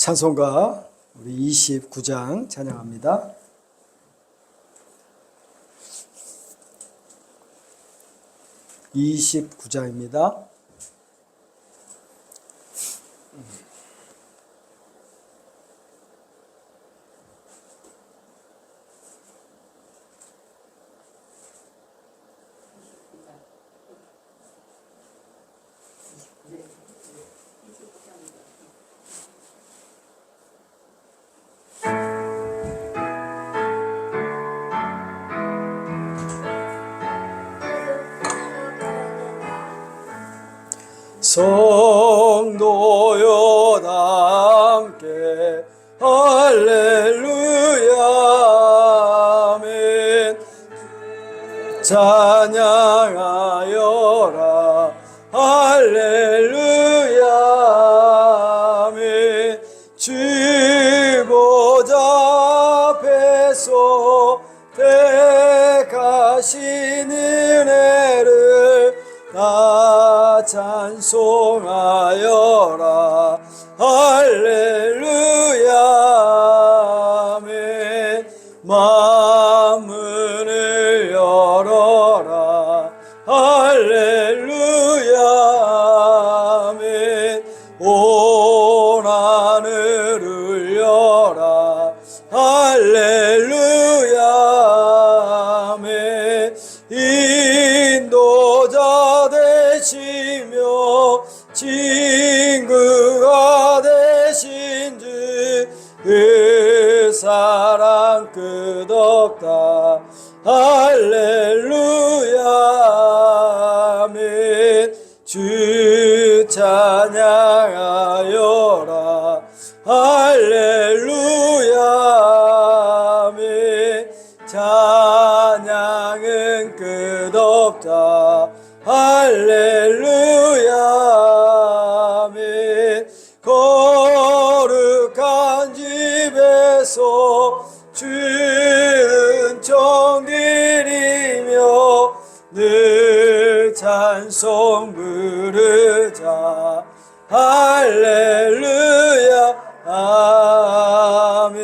찬송가 우리 29장 찬양합니다. (29장입니다) 성도여 다 함께 할렐루야 아멘. 찬양하여라 할렐루야 아멘. 주 보좌 앞에서 택하신 은혜를 다 찬송하여라 할렐루야 아멘. 만문을 열어라 할렐루야 아멘. 온 하늘을 열라 할렐루야 아멘. 인도자 되시며 친구가 되신 주 그 사랑 끝없다 할렐루야 아멘. 주 찬양하여라 할렐루야 아멘. 찬양은 끝없다 할렐루야 아멘. 거룩한 집에서 주 은총 드리며 늘 찬송 부르자 할렐루야 아멘.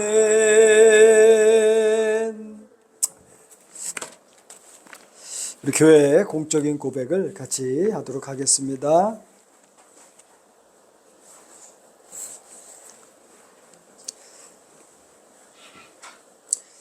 우리 교회의 공적인 고백을 같이 하도록 하겠습니다.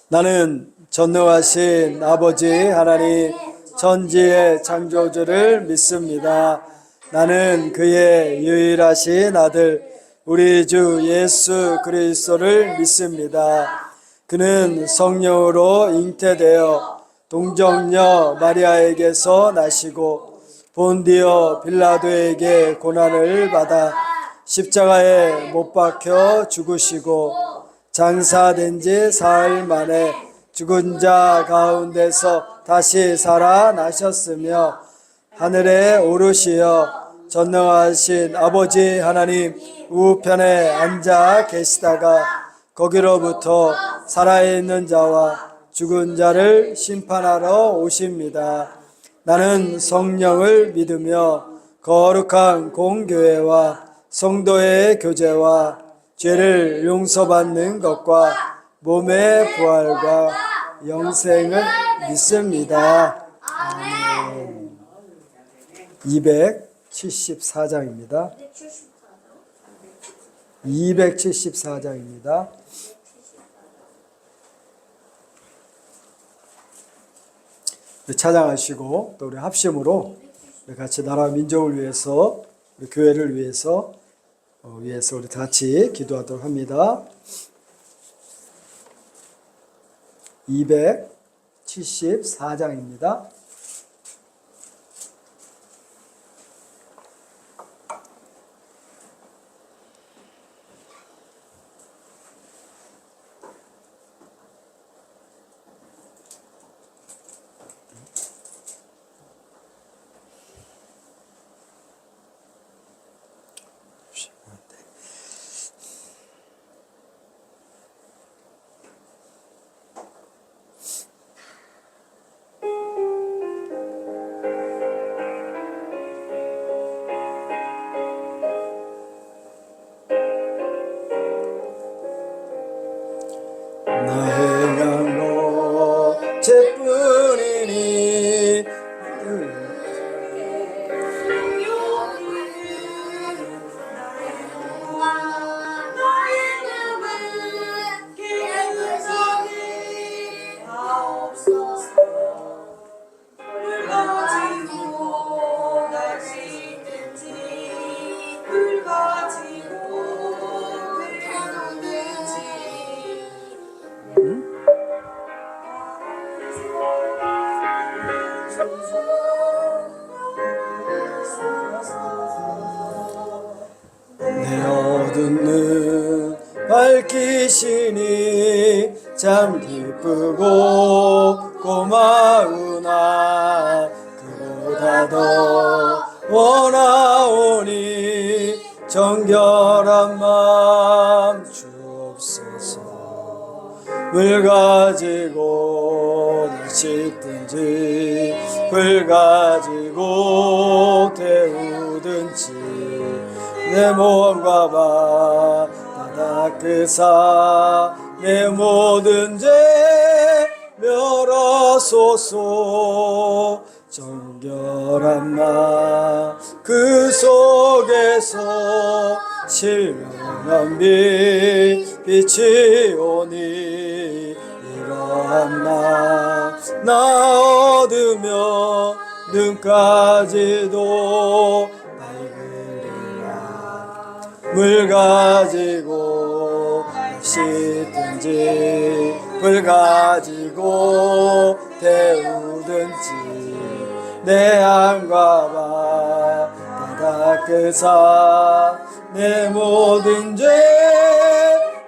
나는 전능하신 아버지 하나님 천지의 창조주를 믿습니다. 나는 그의 유일하신 아들 우리 주 예수 그리스도를 믿습니다. 그는 성령으로 잉태되어 동정녀 마리아에게서 나시고 본디오 빌라도에게 고난을 받아 십자가에 못 박혀 죽으시고 장사된 지 사흘 만에 죽은 자 가운데서 다시 살아나셨으며 하늘에 오르시어 전능하신 아버지 하나님 우편에 앉아 계시다가 거기로부터 살아있는 자와 죽은 자를 심판하러 오십니다. 나는 성령을 믿으며 거룩한 공교회와 성도의 교제와 죄를 용서받는 것과 몸의 부활과 영생을 믿습니다. 아멘. 274장입니다. 274장입니다. 찬양하시고 또 우리 합심으로 같이 나라 민족을 위해서 우리 교회를 위해서 우리 다 같이 기도하도록 합니다. 274장입니다. 내 어두운 눈 밝히시니 참 기쁘고 고마우나 그보다 더 원하오니 정결한 마음 주옵소서. 물 가지고 날 씻든지 불 가지고 태우든지 내 몸과 바 다 닦으사 내 모든 죄 멸하소서. 정결한 마 그 속에서 신령한 빛이 오니 이러한 나 얻으며 눈까지도 밝으리라. 물 가지고 씻든지 불 가지고 태우든지 내 안과 바 다 닦으사 내 모든 죄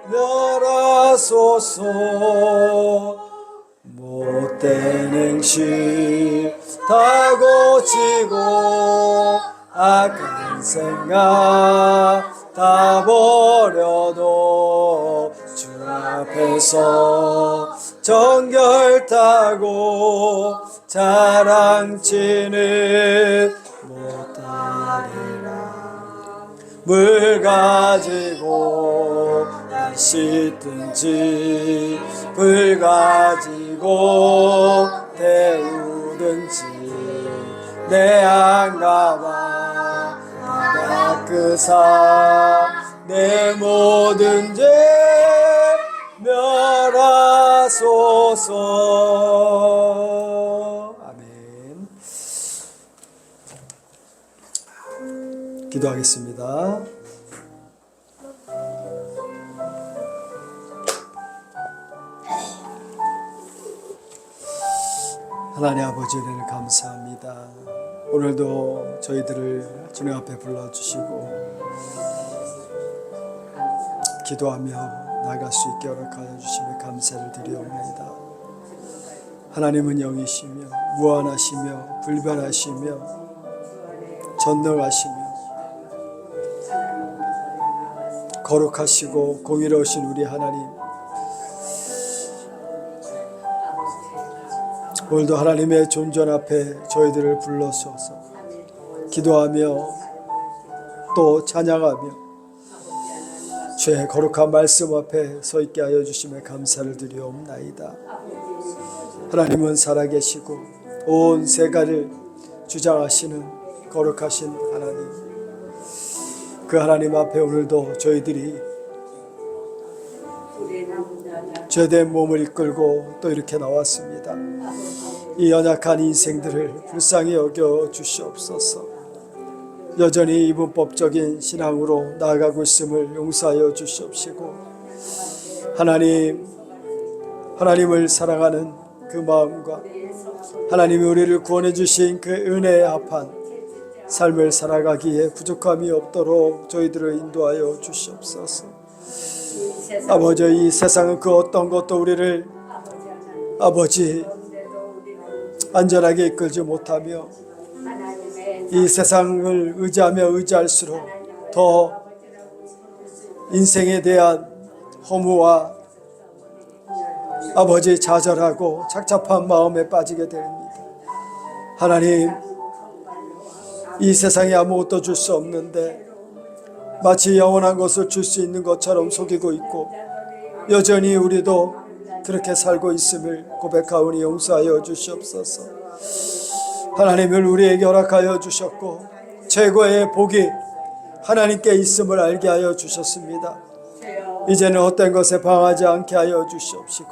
멸하소서. 못된 행실 다 고치고 악한 생각 다 버려도 주 앞에서 정결타고 자랑치는 못하리라. 물 가지고 날 씻든지 불 가지고 태우든지 내 안가봐 다 닦으사 내 모든 죄 멸하소서. 아멘. 기도하겠습니다. 하나님 아버지 은혜를 감사합니다. 오늘도 저희들을 주님 앞에 불러주시고 기도하며 나갈 수 있게 허락하여 주시며 감사를 드리옵나이다. 하나님은 영이시며 무한하시며 불변하시며 전능하시며 거룩하시고 공의로우신 우리 하나님, 오늘도 하나님의 존전 앞에 저희들을 불러주셔서 기도하며 또 찬양하며 주의 거룩한 말씀 앞에 서 있게 하여 주시며 감사를 드리옵나이다. 하나님은 살아계시고 온 세간을 주장하시는 거룩하신 하나님, 그 하나님 앞에 오늘도 저희들이 죄된 몸을 이끌고 또 이렇게 나왔습니다. 이 연약한 인생들을 불쌍히 여겨 주시옵소서. 여전히 이분법적인 신앙으로 나아가고 있음을 용서하여 주시옵시고, 하나님을 사랑하는 그 마음과 하나님이 우리를 구원해 주신 그 은혜에 합한 삶을 살아가기에 부족함이 없도록 저희들을 인도하여 주시옵소서. 아버지, 이 세상은 그 어떤 것도 우리를 아버지 안전하게 이끌지 못하며 이 세상을 의지할수록 더 인생에 대한 허무와 아버지 좌절하고 착잡한 마음에 빠지게 됩니다. 하나님, 이 세상에 아무것도 줄 수 없는데 마치 영원한 것을 줄 수 있는 것처럼 속이고 있고 여전히 우리도 그렇게 살고 있음을 고백하오니 용서하여 주시옵소서. 하나님을 우리에게 허락하여 주셨고 최고의 복이 하나님께 있음을 알게 하여 주셨습니다. 이제는 헛된 것에 방하지 않게 하여 주시옵시고,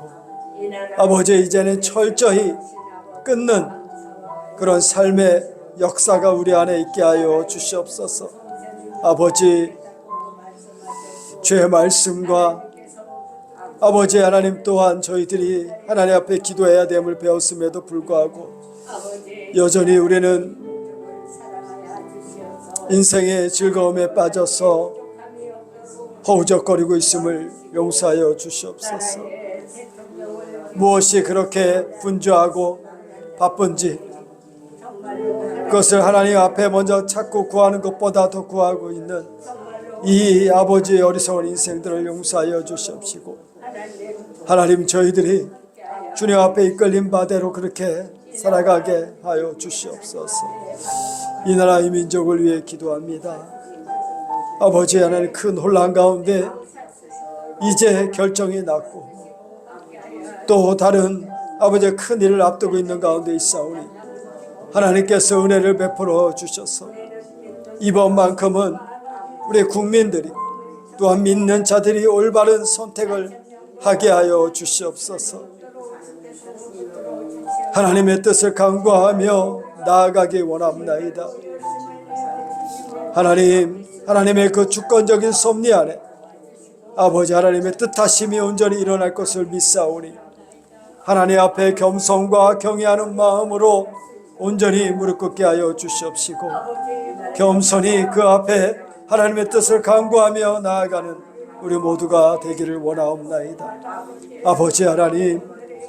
아버지, 이제는 철저히 끊는 그런 삶의 역사가 우리 안에 있게 하여 주시옵소서. 아버지, 주의 말씀과 아버지 하나님 또한 저희들이 하나님 앞에 기도해야 됨을 배웠음에도 불구하고 여전히 우리는 인생의 즐거움에 빠져서 허우적거리고 있음을 용서하여 주시옵소서. 무엇이 그렇게 분주하고 바쁜지 그것을 하나님 앞에 먼저 찾고 구하는 것보다 더 구하고 있는 이 아버지의 어리석은 인생들을 용서하여 주시옵시고, 하나님 저희들이 주님 앞에 이끌린 바대로 그렇게 살아가게 하여 주시옵소서. 이 나라 이 민족을 위해 기도합니다. 아버지 하나님, 큰 혼란 가운데 이제 결정이 났고 또 다른 아버지의 큰 일을 앞두고 있는 가운데 있사오니 하나님께서 은혜를 베풀어 주셔서 이번만큼은 우리 국민들이 또한 믿는 자들이 올바른 선택을 하게 하여 주시옵소서. 하나님의 뜻을 간구하며 나아가기 원합나이다. 하나님의 그 주권적인 섭리 안에 아버지 하나님의 뜻하심이 온전히 일어날 것을 믿사오니 하나님 앞에 겸손과 경외하는 마음으로 온전히 무릎 꿇게 하여 주시옵시고, 겸손히 그 앞에 하나님의 뜻을 간구하며 나아가는 우리 모두가 되기를 원하옵나이다. 아버지 하나님,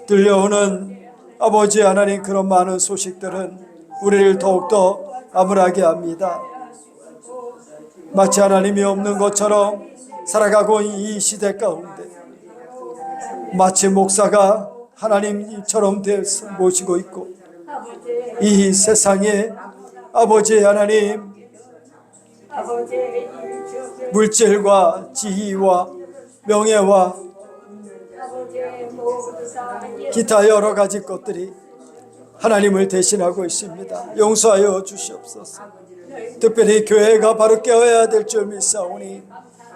들려오는 아버지 하나님 그런 많은 소식들은 우리를 더욱더 암울하게 합니다. 마치 하나님이 없는 것처럼 살아가고 이 시대 가운데 마치 목사가 하나님처럼 모시고 있고 이 세상에 아버지 하나님 물질과 지위와 명예와 기타 여러 가지 것들이 하나님을 대신하고 있습니다. 용서하여 주시옵소서. 특별히 교회가 바로 깨어야 될 줄 믿사오니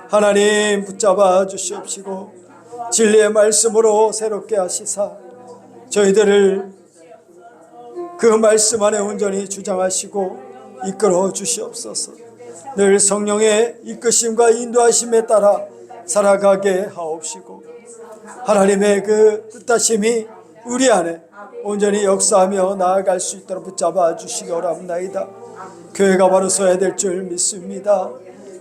하나님 붙잡아 주시옵시고 진리의 말씀으로 새롭게 하시사 저희들을 그 말씀 안에 온전히 주장하시고 이끌어 주시옵소서. 늘 성령의 이끄심과 인도하심에 따라 살아가게 하옵시고 하나님의 그 뜻하심이 우리 안에 온전히 역사하며 나아갈 수 있도록 붙잡아 주시기 원합나이다. 교회가 바로 서야 될 줄 믿습니다.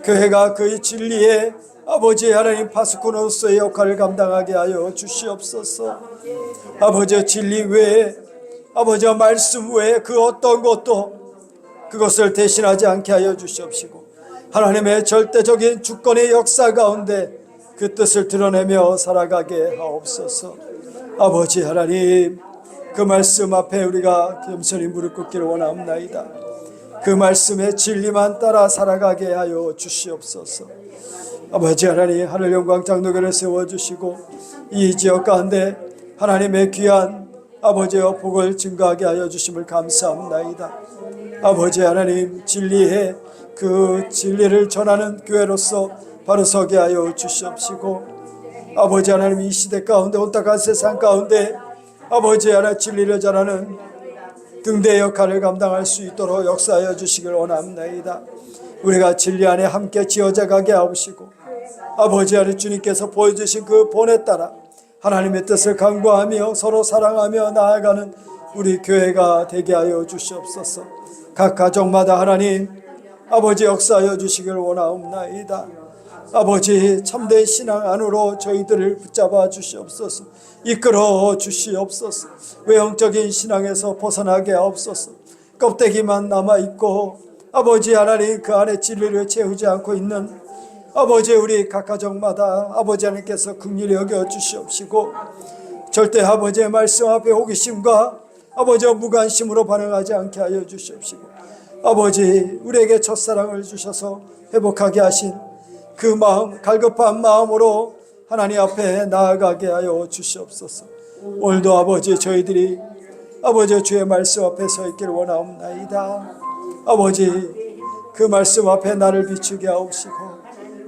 교회가 그 진리의 아버지 하나님 파수꾼으로서의 역할을 감당하게 하여 주시옵소서. 아버지 진리 외에 아버지 말씀 외에 그 어떤 것도 그것을 대신하지 않게 하여 주시옵시고 하나님의 절대적인 주권의 역사 가운데 그 뜻을 드러내며 살아가게 하옵소서. 아버지 하나님, 그 말씀 앞에 우리가 겸손히 무릎 꿇기를 원합나이다. 그 말씀의 진리만 따라 살아가게 하여 주시옵소서. 아버지 하나님, 하늘영광 장로교를 세워주시고 이 지역 가운데 하나님의 귀한 아버지의 복을 증거하게 하여 주심을 감사합나이다. 아버지 하나님, 진리의 그 진리를 전하는 교회로서 바로 서게 하여 주시옵시고 아버지 하나님, 이 시대 가운데 온탁한 세상 가운데 아버지 하나님 진리를 전하는 등대 역할을 감당할 수 있도록 역사하여 주시길 원합나이다. 우리가 진리 안에 함께 지어져 가게 하옵시고 아버지 하나님 주님께서 보여주신 그 본에 따라 하나님의 뜻을 간구하며 서로 사랑하며 나아가는 우리 교회가 되게 하여 주시옵소서. 각 가정마다 하나님 아버지 역사하여 주시길 원하옵나이다. 아버지 참된 신앙 안으로 저희들을 붙잡아 주시옵소서. 이끌어 주시옵소서. 외형적인 신앙에서 벗어나게 하옵소서. 껍데기만 남아있고 아버지 하나님 그 안에 진리를 채우지 않고 있는 아버지 우리 각 가정마다 아버지 하나님께서 긍휼히 여겨 주시옵시고 절대 아버지의 말씀 앞에 호기심과 아버지의 무관심으로 반응하지 않게 하여 주시옵시고 아버지 우리에게 첫사랑을 주셔서 회복하게 하신 그 마음, 갈급한 마음으로 하나님 앞에 나아가게 하여 주시옵소서. 오늘도 아버지 저희들이 아버지 주의 말씀 앞에 서 있기를 원하옵나이다. 아버지 그 말씀 앞에 나를 비추게 하옵시고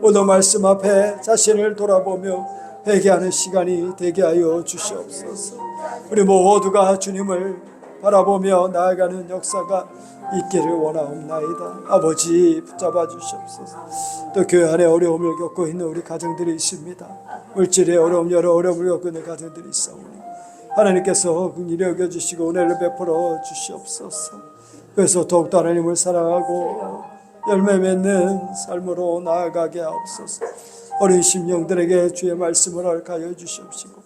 오늘 말씀 앞에 자신을 돌아보며 회개하는 시간이 되게 하여 주시옵소서. 우리 모두가 주님을 바라보며 나아가는 역사가 있기를 원하옵나이다. 아버지 붙잡아 주시옵소서. 또 교회 안에 어려움을 겪고 있는 우리 가정들이 있습니다. 물질의 어려움, 여러 어려움을 겪고 있는 가정들이 있사오니 하나님께서 긍휼히 여겨주시고 은혜를 베풀어 주시옵소서. 그래서 더욱더 하나님을 사랑하고 열매 맺는 삶으로 나아가게 하옵소서. 어린 심령들에게 주의 말씀을 허락하여 주시옵시고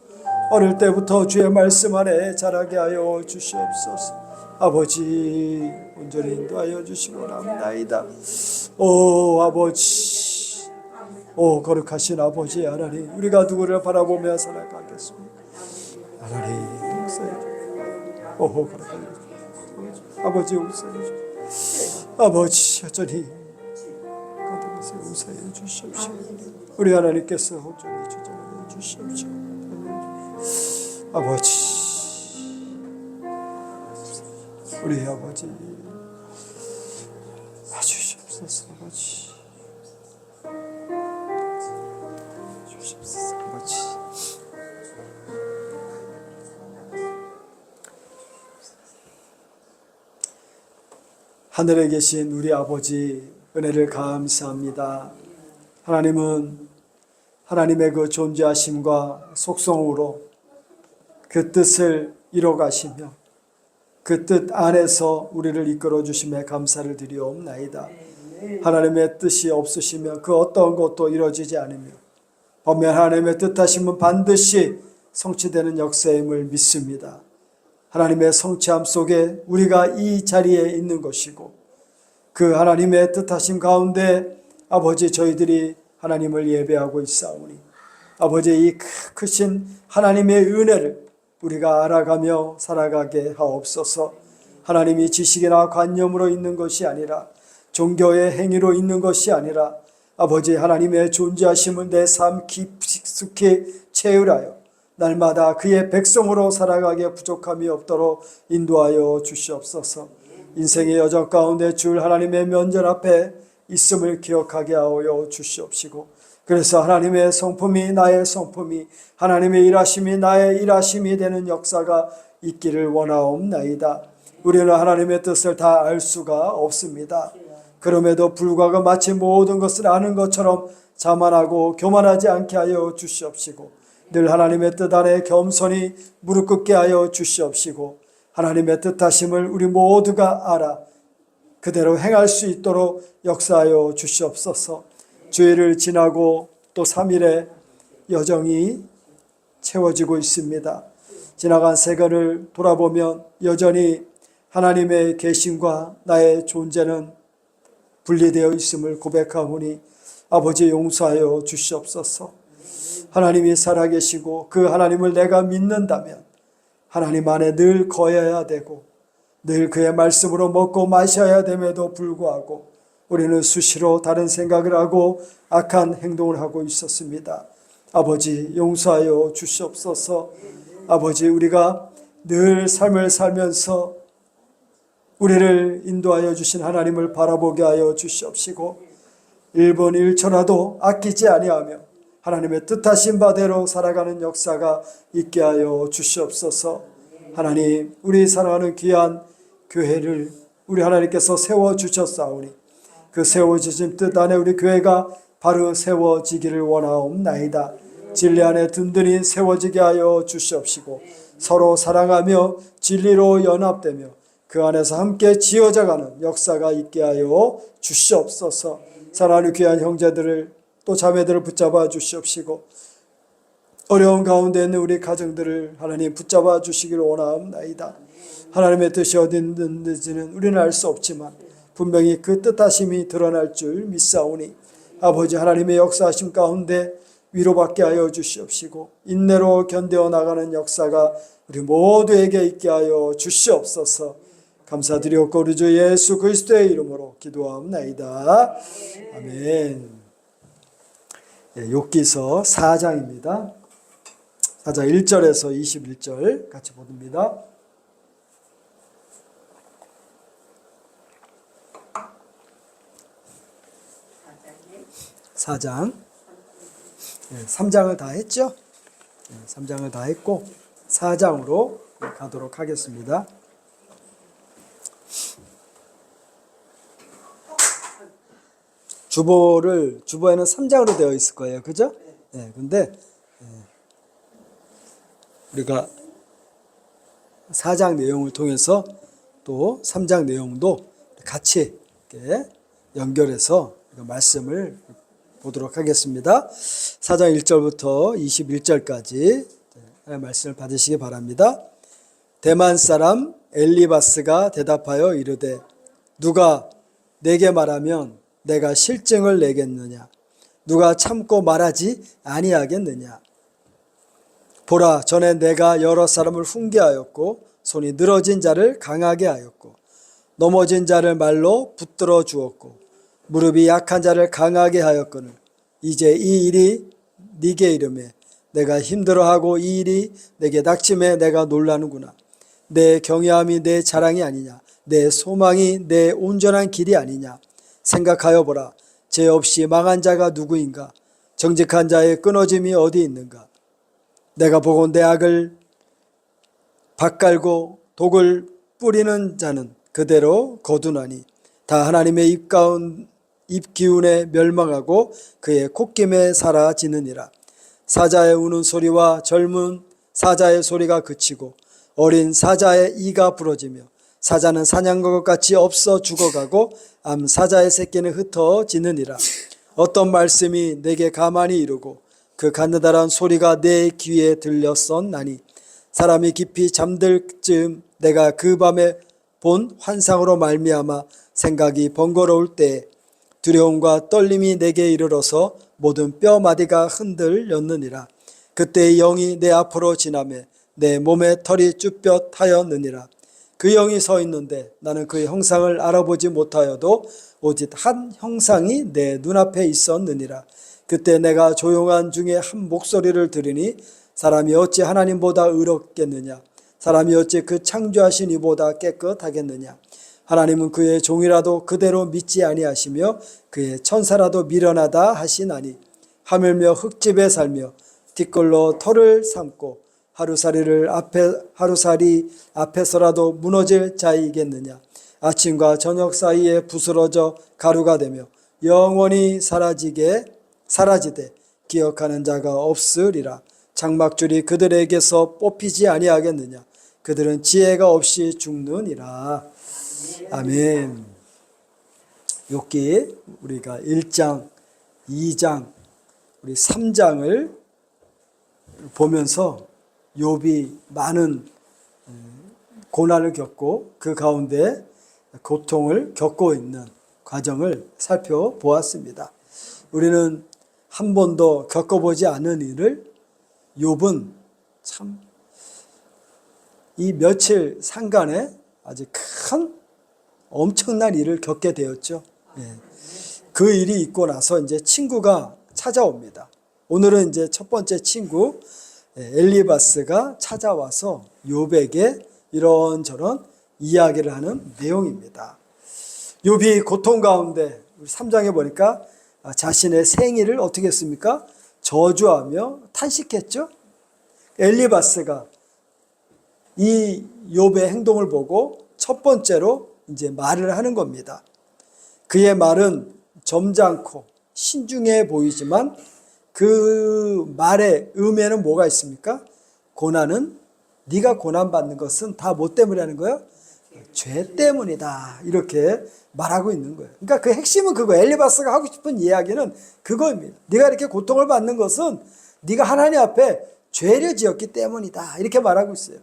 어릴 때부터 주의 말씀 안에 자라게 하여 주시옵소서. 아버지 온전히 인도하여 주시고 남나이다. 오 아버지, 오 거룩하신 아버지 하나님, 우리가 누구를 바라보며 살아가겠습니까? 하나님 용서해 주시옵소서. 오 거룩하신 아버지 용서해 주시옵소서. 아버지 여전히 거듭해서 용서해 주시옵시고 우리 하나님께서 온전히 주장하여 주시옵시고 아버지, 우리 아버지 주시옵소서. 아버지 주시옵소서. 아버지 하늘에 계신 우리 아버지 은혜를 감사합니다. 하나님은 하나님의 그 존재하심과 속성으로 그 뜻을 이뤄가시며 그 뜻 안에서 우리를 이끌어 주심에 감사를 드리옵나이다. 하나님의 뜻이 없으시면 그 어떤 것도 이루어지지 않으며 반면 하나님의 뜻하심은 반드시 성취되는 역사임을 믿습니다. 하나님의 성취함 속에 우리가 이 자리에 있는 것이고 그 하나님의 뜻하심 가운데 아버지 저희들이 하나님을 예배하고 있사오니 아버지 이 크신 하나님의 은혜를 우리가 알아가며 살아가게 하옵소서. 하나님이 지식이나 관념으로 있는 것이 아니라 종교의 행위로 있는 것이 아니라 아버지 하나님의 존재하심을 내 삶 깊숙이 체휼하여 날마다 그의 백성으로 살아가게 부족함이 없도록 인도하여 주시옵소서. 인생의 여정 가운데 줄 하나님의 면전 앞에 있음을 기억하게 하여 주시옵시고 그래서 하나님의 성품이 나의 성품이 하나님의 일하심이 나의 일하심이 되는 역사가 있기를 원하옵나이다. 우리는 하나님의 뜻을 다 알 수가 없습니다. 그럼에도 불구하고 마치 모든 것을 아는 것처럼 자만하고 교만하지 않게 하여 주시옵시고 늘 하나님의 뜻 안에 겸손히 무릎 꿇게 하여 주시옵시고 하나님의 뜻하심을 우리 모두가 알아 그대로 행할 수 있도록 역사하여 주시옵소서. 주일을 지나고 또 3일의 여정이 채워지고 있습니다. 지나간 세계를 돌아보면 여전히 하나님의 계심과 나의 존재는 분리되어 있음을 고백하오니 아버지 용서하여 주시옵소서. 하나님이 살아계시고 그 하나님을 내가 믿는다면 하나님 안에 늘 거해야 되고 늘 그의 말씀으로 먹고 마셔야 됨에도 불구하고 우리는 수시로 다른 생각을 하고 악한 행동을 하고 있었습니다. 아버지 용서하여 주시옵소서. 아버지 우리가 늘 삶을 살면서 우리를 인도하여 주신 하나님을 바라보게 하여 주시옵시고 1분 1초라도 아끼지 아니하며 하나님의 뜻하신 바대로 살아가는 역사가 있게 하여 주시옵소서. 하나님 우리 사랑하는 귀한 교회를 우리 하나님께서 세워주셨사오니 그 세워지신 뜻 안에 우리 교회가 바로 세워지기를 원하옵나이다. 진리 안에 든든히 세워지게 하여 주시옵시고 서로 사랑하며 진리로 연합되며 그 안에서 함께 지어져가는 역사가 있게 하여 주시옵소서. 사랑하는 귀한 형제들을 또 자매들을 붙잡아 주시옵시고 어려운 가운데 있는 우리 가정들을 하나님 붙잡아 주시기를 원하옵나이다. 하나님의 뜻이 어디 있는지는 우리는 알 수 없지만 분명히 그 뜻하심이 드러날 줄 믿사오니 아버지 하나님의 역사하심 가운데 위로받게 하여 주시옵시고 인내로 견뎌 나가는 역사가 우리 모두에게 있게 하여 주시옵소서. 감사드리옵고 우리 주 예수 그리스도의 이름으로 기도하옵나이다. 아멘. 욥기서 4장입니다. 4장 1절에서 21절 같이 보듭니다. 4장 3장을 다 했죠? 3장을 다 했고 4장으로 가도록 하겠습니다. 주보에는 3장으로 되어 있을 거예요. 그죠? 근데 우리가 4장 내용을 통해서 또 3장 내용도 같이 이렇게 연결해서 말씀을 보도록 하겠습니다. 4장 1절부터 21절까지 말씀을 받으시기 바랍니다. 대만 사람 엘리바스가 대답하여 이르되 누가 내게 말하면 내가 실증을 내겠느냐? 누가 참고 말하지 아니하겠느냐? 보라, 전에 내가 여러 사람을 훈계하였고 손이 늘어진 자를 강하게 하였고 넘어진 자를 말로 붙들어 주었고 무릎이 약한 자를 강하게 하였거늘 이제 이 일이 네게 이르매 내가 힘들어하고 이 일이 내게 닥침에 내가 놀라는구나. 내 경외함이 내 자랑이 아니냐? 내 소망이 내 온전한 길이 아니냐? 생각하여 보라. 죄 없이 망한 자가 누구인가? 정직한 자의 끊어짐이 어디 있는가? 내가 보고 내 악을 밭갈고 독을 뿌리는 자는 그대로 거두나니 다 하나님의 입 기운에 멸망하고 그의 콧김에 사라지느니라. 사자의 우는 소리와 젊은 사자의 소리가 그치고 어린 사자의 이가 부러지며 사자는 사냥과 것 같이 없어 죽어가고 암사자의 새끼는 흩어지느니라. 어떤 말씀이 내게 가만히 이르고 그 가느다란 소리가 내 귀에 들렸었나니 사람이 깊이 잠들 즈음 내가 그 밤에 본 환상으로 말미암아 생각이 번거로울 때에 두려움과 떨림이 내게 이르러서 모든 뼈마디가 흔들렸느니라. 그때 영이 내 앞으로 지나매 내 몸에 털이 쭈뼛하였느니라. 그 영이 서 있는데 나는 그의 형상을 알아보지 못하여도 오직 한 형상이 내 눈앞에 있었느니라. 그때 내가 조용한 중에 한 목소리를 들으니 사람이 어찌 하나님보다 의롭겠느냐? 사람이 어찌 그 창조하신 이보다 깨끗하겠느냐? 하나님은 그의 종이라도 그대로 믿지 아니하시며 그의 천사라도 미련하다 하시나니 하물며 흙집에 살며 뒷걸로 털을 삼고 하루살이 앞에서라도 무너질 자이겠느냐? 아침과 저녁 사이에 부스러져 가루가 되며 영원히 사라지되 기억하는 자가 없으리라. 장막줄이 그들에게서 뽑히지 아니하겠느냐? 그들은 지혜가 없이 죽느니라. 아멘. 욥기 우리가 1장, 2장, 우리 3장을 보면서 욥이 많은 고난을 겪고 그 가운데 고통을 겪고 있는 과정을 살펴보았습니다. 우리는 한 번도 겪어보지 않은 일을 욥은 참 이 며칠 상간에 아주 큰 엄청난 일을 겪게 되었죠. 그 일이 있고 나서 이제 친구가 찾아옵니다. 오늘은 이제 첫 번째 친구 엘리바스가 찾아와서 욥에게 이런저런 이야기를 하는 내용입니다. 욥이 고통 가운데 3장에 보니까 자신의 생일을 어떻게 했습니까? 저주하며 탄식했죠. 엘리바스가 이 욥의 행동을 보고 첫 번째로 이제 말을 하는 겁니다. 그의 말은 점잖고 신중해 보이지만 그 말의 의미에는 뭐가 있습니까? 고난은 네가 고난받는 것은 다 뭐 때문에 하는 거예요? 죄 때문이다. 이렇게 말하고 있는 거예요. 그러니까 그 핵심은 그거. 엘리바스가 하고 싶은 이야기는 그거입니다. 네가 이렇게 고통을 받는 것은 네가 하나님 앞에 죄를 지었기 때문이다. 이렇게 말하고 있어요.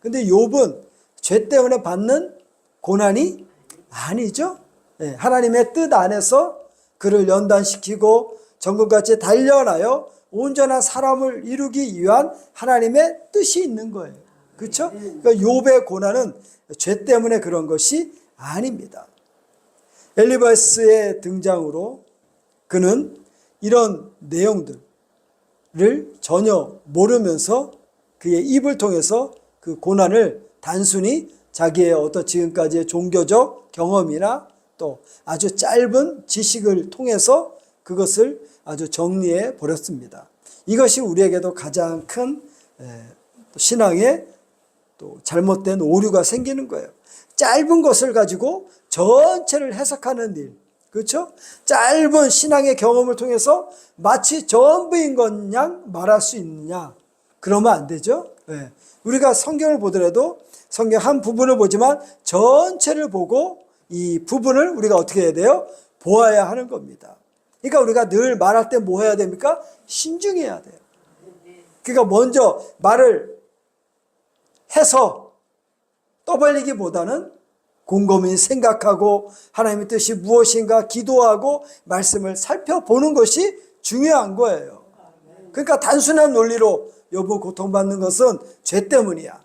근데 욥은 죄 때문에 받는 고난이 아니죠. 하나님의 뜻 안에서 그를 연단시키고 정금같이 단련하여 온전한 사람을 이루기 위한 하나님의 뜻이 있는 거예요. 그렇죠? 그러니까 욥의 고난은 죄 때문에 그런 것이 아닙니다. 엘리바스의 등장으로 그는 이런 내용들을 전혀 모르면서 그의 입을 통해서 그 고난을 단순히 자기의 어떤 지금까지의 종교적 경험이나 또 아주 짧은 지식을 통해서 그것을 아주 정리해 버렸습니다. 이것이 우리에게도 가장 큰 신앙의 또 잘못된 오류가 생기는 거예요. 짧은 것을 가지고 전체를 해석하는 일, 그렇죠? 짧은 신앙의 경험을 통해서 마치 전부인 것 양 말할 수 있느냐? 그러면 안 되죠. 우리가 성경을 보더라도 성경 한 부분을 보지만 전체를 보고 이 부분을 우리가 어떻게 해야 돼요? 보아야 하는 겁니다. 그러니까 우리가 늘 말할 때 뭐 해야 됩니까? 신중해야 돼요. 그러니까 먼저 말을 해서 떠벌리기보다는 곰곰이 생각하고 하나님의 뜻이 무엇인가 기도하고 말씀을 살펴보는 것이 중요한 거예요. 그러니까 단순한 논리로 욥은 고통받는 것은 죄 때문이야.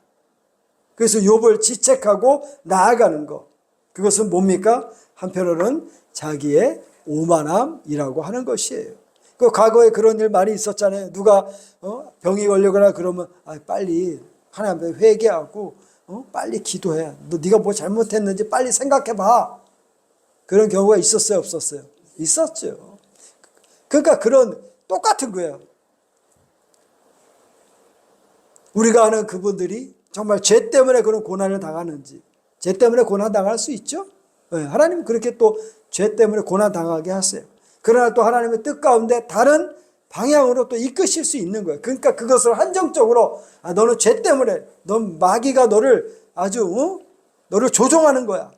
그래서 욥을 지책하고 나아가는 것. 그것은 뭡니까? 한편으로는 자기의 오만함이라고 하는 것이에요. 그 과거에 그런 일 많이 있었잖아요. 누가 병이 걸리거나 그러면 빨리 하나님 앞에 회개하고 빨리 기도해. 네가 뭐 잘못했는지 빨리 생각해봐. 그런 경우가 있었어요, 없었어요? 있었죠. 그러니까 그런 똑같은 거예요. 우리가 아는 그분들이 정말 죄 때문에 그런 고난을 당하는지, 죄 때문에 고난 당할 수 있죠. 네, 하나님은 그렇게 또 죄 때문에 고난 당하게 하세요. 그러나 또 하나님의 뜻 가운데 다른 방향으로 또 이끄실 수 있는 거예요. 그러니까 그것을 한정적으로 너는 죄 때문에 넌 마귀가 너를 아주 너를 조종하는 거야.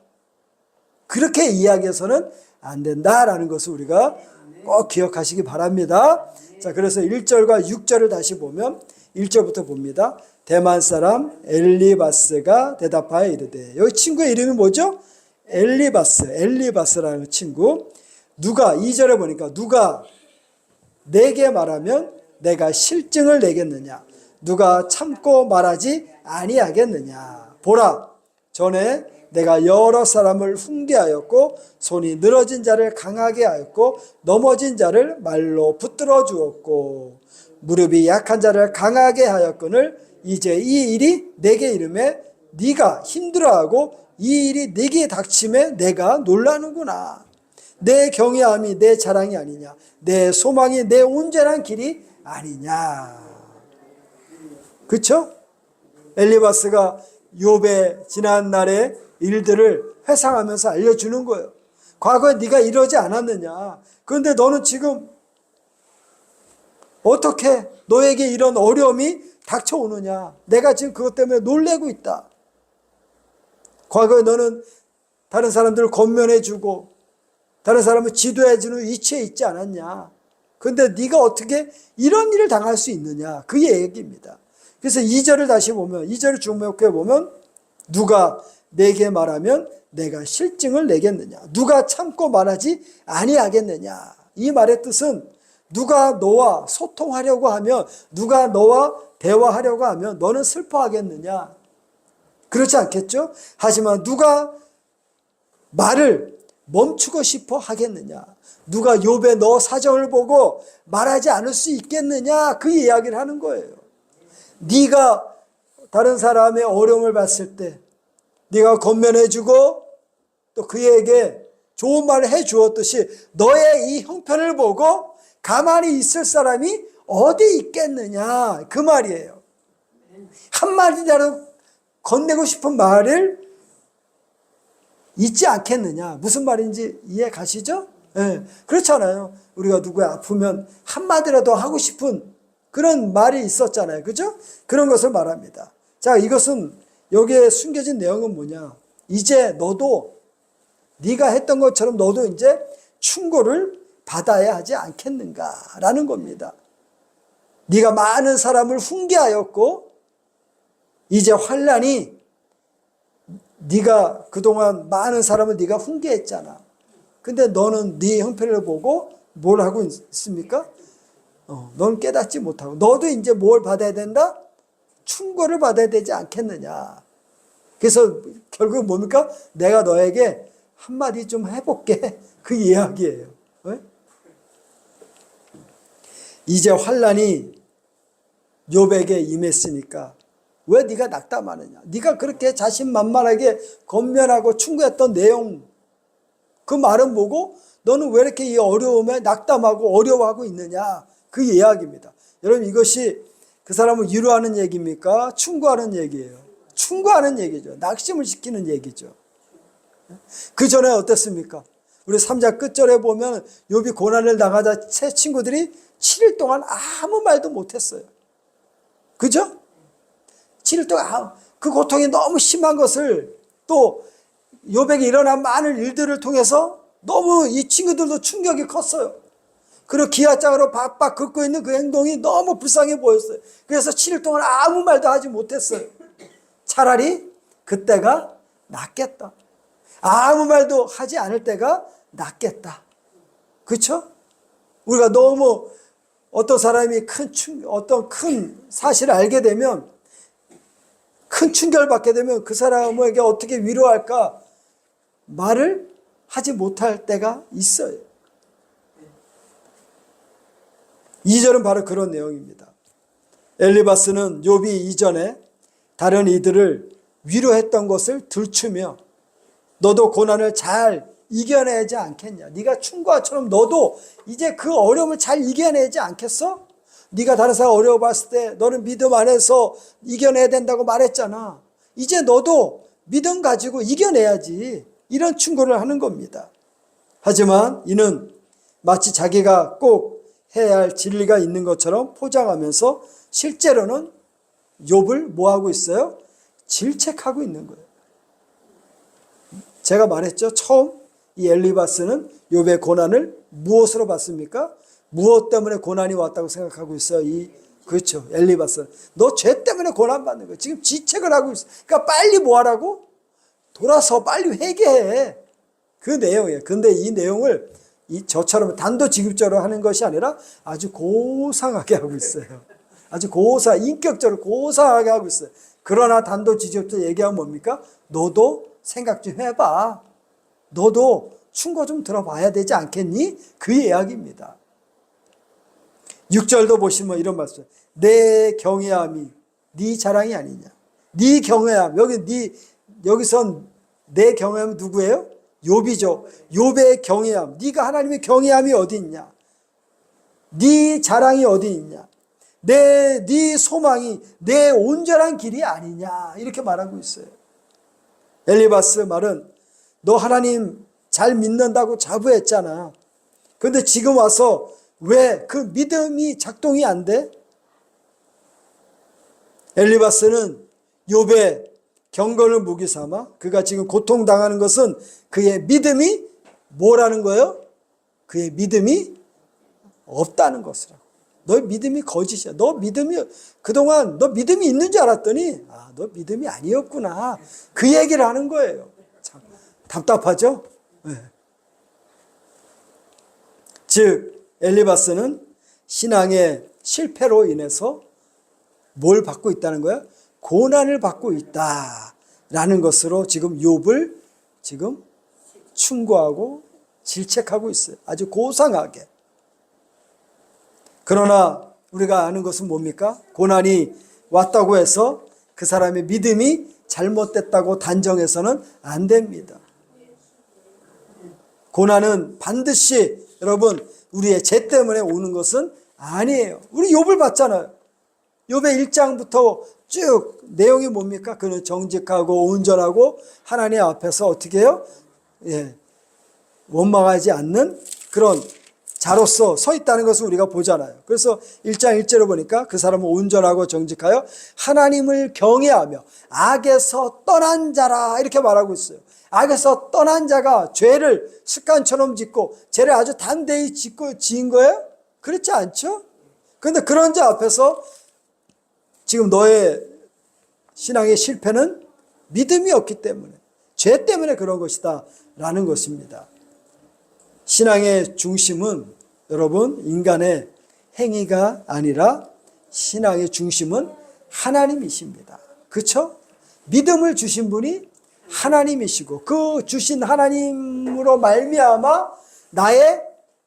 그렇게 이야기해서는 안 된다라는 것을 우리가 꼭 기억하시기 바랍니다. 자, 그래서 1절과 6절을 다시 보면 1절부터 봅니다. 대만 사람 엘리바스가 대답하여 이르되, 여기 친구의 이름이 뭐죠? 엘리바스라는 친구. 누가 2절에 보니까 누가 내게 말하면 내가 실증을 내겠느냐? 누가 참고 말하지 아니하겠느냐? 보라, 전에 내가 여러 사람을 훈계하였고 손이 늘어진 자를 강하게 하였고 넘어진 자를 말로 붙들어 주었고 무릎이 약한 자를 강하게 하였거늘 이제 이 일이 내게 이름에 네가 힘들어하고 이 일이 내게 닥침에 내가 놀라는구나. 내 경외함이 내 자랑이 아니냐? 내 소망이 내 온전한 길이 아니냐? 그렇죠? 엘리바스가 욥의 지난 날의 일들을 회상하면서 알려주는 거예요. 과거에 네가 이러지 않았느냐? 그런데 너는 지금 어떻게 너에게 이런 어려움이 닥쳐오느냐? 내가 지금 그것 때문에 놀래고 있다. 과거에 너는 다른 사람들을 권면해주고 다른 사람을 지도해주는 위치에 있지 않았냐? 그런데 네가 어떻게 이런 일을 당할 수 있느냐? 그 얘기입니다. 그래서 2절을 다시 보면 2절을 주목해 보면 누가 내게 말하면 내가 실증을 내겠느냐? 누가 참고 말하지 아니하겠느냐? 이 말의 뜻은 누가 너와 소통하려고 하면 누가 너와 대화하려고 하면 너는 슬퍼하겠느냐? 그렇지 않겠죠? 하지만 누가 말을 멈추고 싶어 하겠느냐? 누가 욥의 너 사정을 보고 말하지 않을 수 있겠느냐? 그 이야기를 하는 거예요. 네가 다른 사람의 어려움을 봤을 때 네가 권면해주고 또 그에게 좋은 말을 해주었듯이 너의 이 형편을 보고 가만히 있을 사람이 어디 있겠느냐? 그 말이에요. 한마디라도 건네고 싶은 말을 잊지 않겠느냐? 무슨 말인지 이해 가시죠? 네, 그렇잖아요. 우리가 누구야 아프면 한마디라도 하고 싶은 그런 말이 있었잖아요. 그죠? 그런 것을 말합니다. 자, 이것은 여기에 숨겨진 내용은 뭐냐? 이제 너도 네가 했던 것처럼 너도 이제 충고를 받아야 하지 않겠는가라는 겁니다. 네가 많은 사람을 훈계하였고 이제 환난이 네가 그동안 많은 사람을 네가 훈계했잖아. 근데 너는 네 형편을 보고 뭘 하고 있습니까? 넌 깨닫지 못하고 너도 이제 뭘 받아야 된다? 충고를 받아야 되지 않겠느냐. 그래서 결국 뭡니까? 내가 너에게 한마디 좀 해볼게. 그 이야기예요. 왜? 이제 환난이 욥에게 임했으니까 왜 네가 낙담하느냐? 네가 그렇게 자신만만하게 권면하고 충고했던 내용 그 말은 뭐고 너는 왜 이렇게 이 어려움에 낙담하고 어려워하고 있느냐? 그 이야기입니다. 여러분 이것이 그 사람을 위로하는 얘기입니까? 충고하는 얘기예요. 충고하는 얘기죠. 낙심을 시키는 얘기죠. 그 전에 어땠습니까? 우리 3장 끝절에 보면 욥이 고난을 당하자 새 친구들이 7일 동안 아무 말도 못했어요. 그죠? 7일 동안 그 고통이 너무 심한 것을 또 욥에게 일어난 많은 일들을 통해서 너무 이 친구들도 충격이 컸어요. 그리고 기아장으로 박박 긁고 있는 그 행동이 너무 불쌍해 보였어요. 그래서 7일 동안 아무 말도 하지 못했어요. 차라리 그때가 낫겠다. 아무 말도 하지 않을 때가 낫겠다. 그렇죠? 우리가 너무 어떤 사람이 어떤 큰 사실을 알게 되면, 큰 충격을 받게 되면 그 사람에게 어떻게 위로할까 말을 하지 못할 때가 있어요. 2절은 바로 그런 내용입니다. 엘리바스는 욥이 이전에 다른 이들을 위로했던 것을 들추며 너도 고난을 잘 이겨내지 않겠냐. 네가 충고아처럼 너도 이제 그 어려움을 잘 이겨내지 않겠어? 네가 다른 사람 어려워봤을 때 너는 믿음 안에서 이겨내야 된다고 말했잖아. 이제 너도 믿음 가지고 이겨내야지. 이런 충고를 하는 겁니다. 하지만 이는 마치 자기가 꼭 해야 할 진리가 있는 것처럼 포장하면서 실제로는 욥을 뭐하고 있어요? 질책하고 있는 거예요. 제가 말했죠. 처음 이 엘리바스는 욥의 고난을 무엇으로 봤습니까? 무엇 때문에 고난이 왔다고 생각하고 있어요? 그렇죠. 엘리바스는. 너 죄 때문에 고난받는 거예요. 지금 지책을 하고 있어. 그러니까 빨리 뭐 하라고? 돌아서 빨리 회개해. 그 내용이에요. 근데 이 내용을 저처럼 단도직입적으로 하는 것이 아니라 아주 고상하게 하고 있어요. 아주 인격적으로 고상하게 하고 있어요. 그러나 단도직입적으로 얘기하면 뭡니까? 너도 생각 좀 해봐. 너도 충고 좀 들어봐야 되지 않겠니? 그 이야기입니다. 6절도 보시면 이런 말씀. 내 경외함이 네 자랑이 아니냐. 네 경외함. 여기선 내 경외함은 누구예요? 욥이죠. 욥의 경외함. 네가 하나님의 경외함이 어디 있냐? 네 자랑이 어디 있냐? 네 소망이 내 온전한 길이 아니냐? 이렇게 말하고 있어요. 엘리바스 말은 너 하나님 잘 믿는다고 자부했잖아. 그런데 지금 와서 왜 그 믿음이 작동이 안 돼? 엘리바스는 욥의 경건을 무기 삼아 그가 지금 고통당하는 것은 그의 믿음이 뭐라는 거예요? 그의 믿음이 없다는 것이라고. 너의 믿음이 거짓이야. 그동안 너 믿음이 있는 줄 알았더니 너 믿음이 아니었구나. 그 얘기를 하는 거예요. 참 답답하죠? 네. 즉 엘리바스는 신앙의 실패로 인해서 뭘 받고 있다는 거야? 고난을 받고 있다라는 것으로 지금 욥을 지금 충고하고 질책하고 있어요. 아주 고상하게. 그러나 우리가 아는 것은 뭡니까? 고난이 왔다고 해서 그 사람의 믿음이 잘못됐다고 단정해서는 안 됩니다. 고난은 반드시 여러분 우리의 죄 때문에 오는 것은 아니에요. 우리 욥을 봤잖아요. 욥의 1장부터 쭉 내용이 뭡니까? 그는 정직하고 온전하고 하나님 앞에서 어떻게 해요? 원망하지 않는 그런 자로서 서 있다는 것을 우리가 보잖아요. 그래서 1장 1절을 보니까 그 사람은 온전하고 정직하여 하나님을 경외하며 악에서 떠난 자라 이렇게 말하고 있어요. 악에서 떠난 자가 죄를 습관처럼 짓고 죄를 아주 담대히 지은 거예요? 그렇지 않죠? 그런데 그런 자 앞에서 지금 너의 신앙의 실패는 믿음이 없기 때문에 죄 때문에 그런 것이다 라는 것입니다. 신앙의 중심은 여러분 인간의 행위가 아니라 신앙의 중심은 하나님이십니다. 그렇죠? 믿음을 주신 분이 하나님이시고 그 주신 하나님으로 말미암아 나의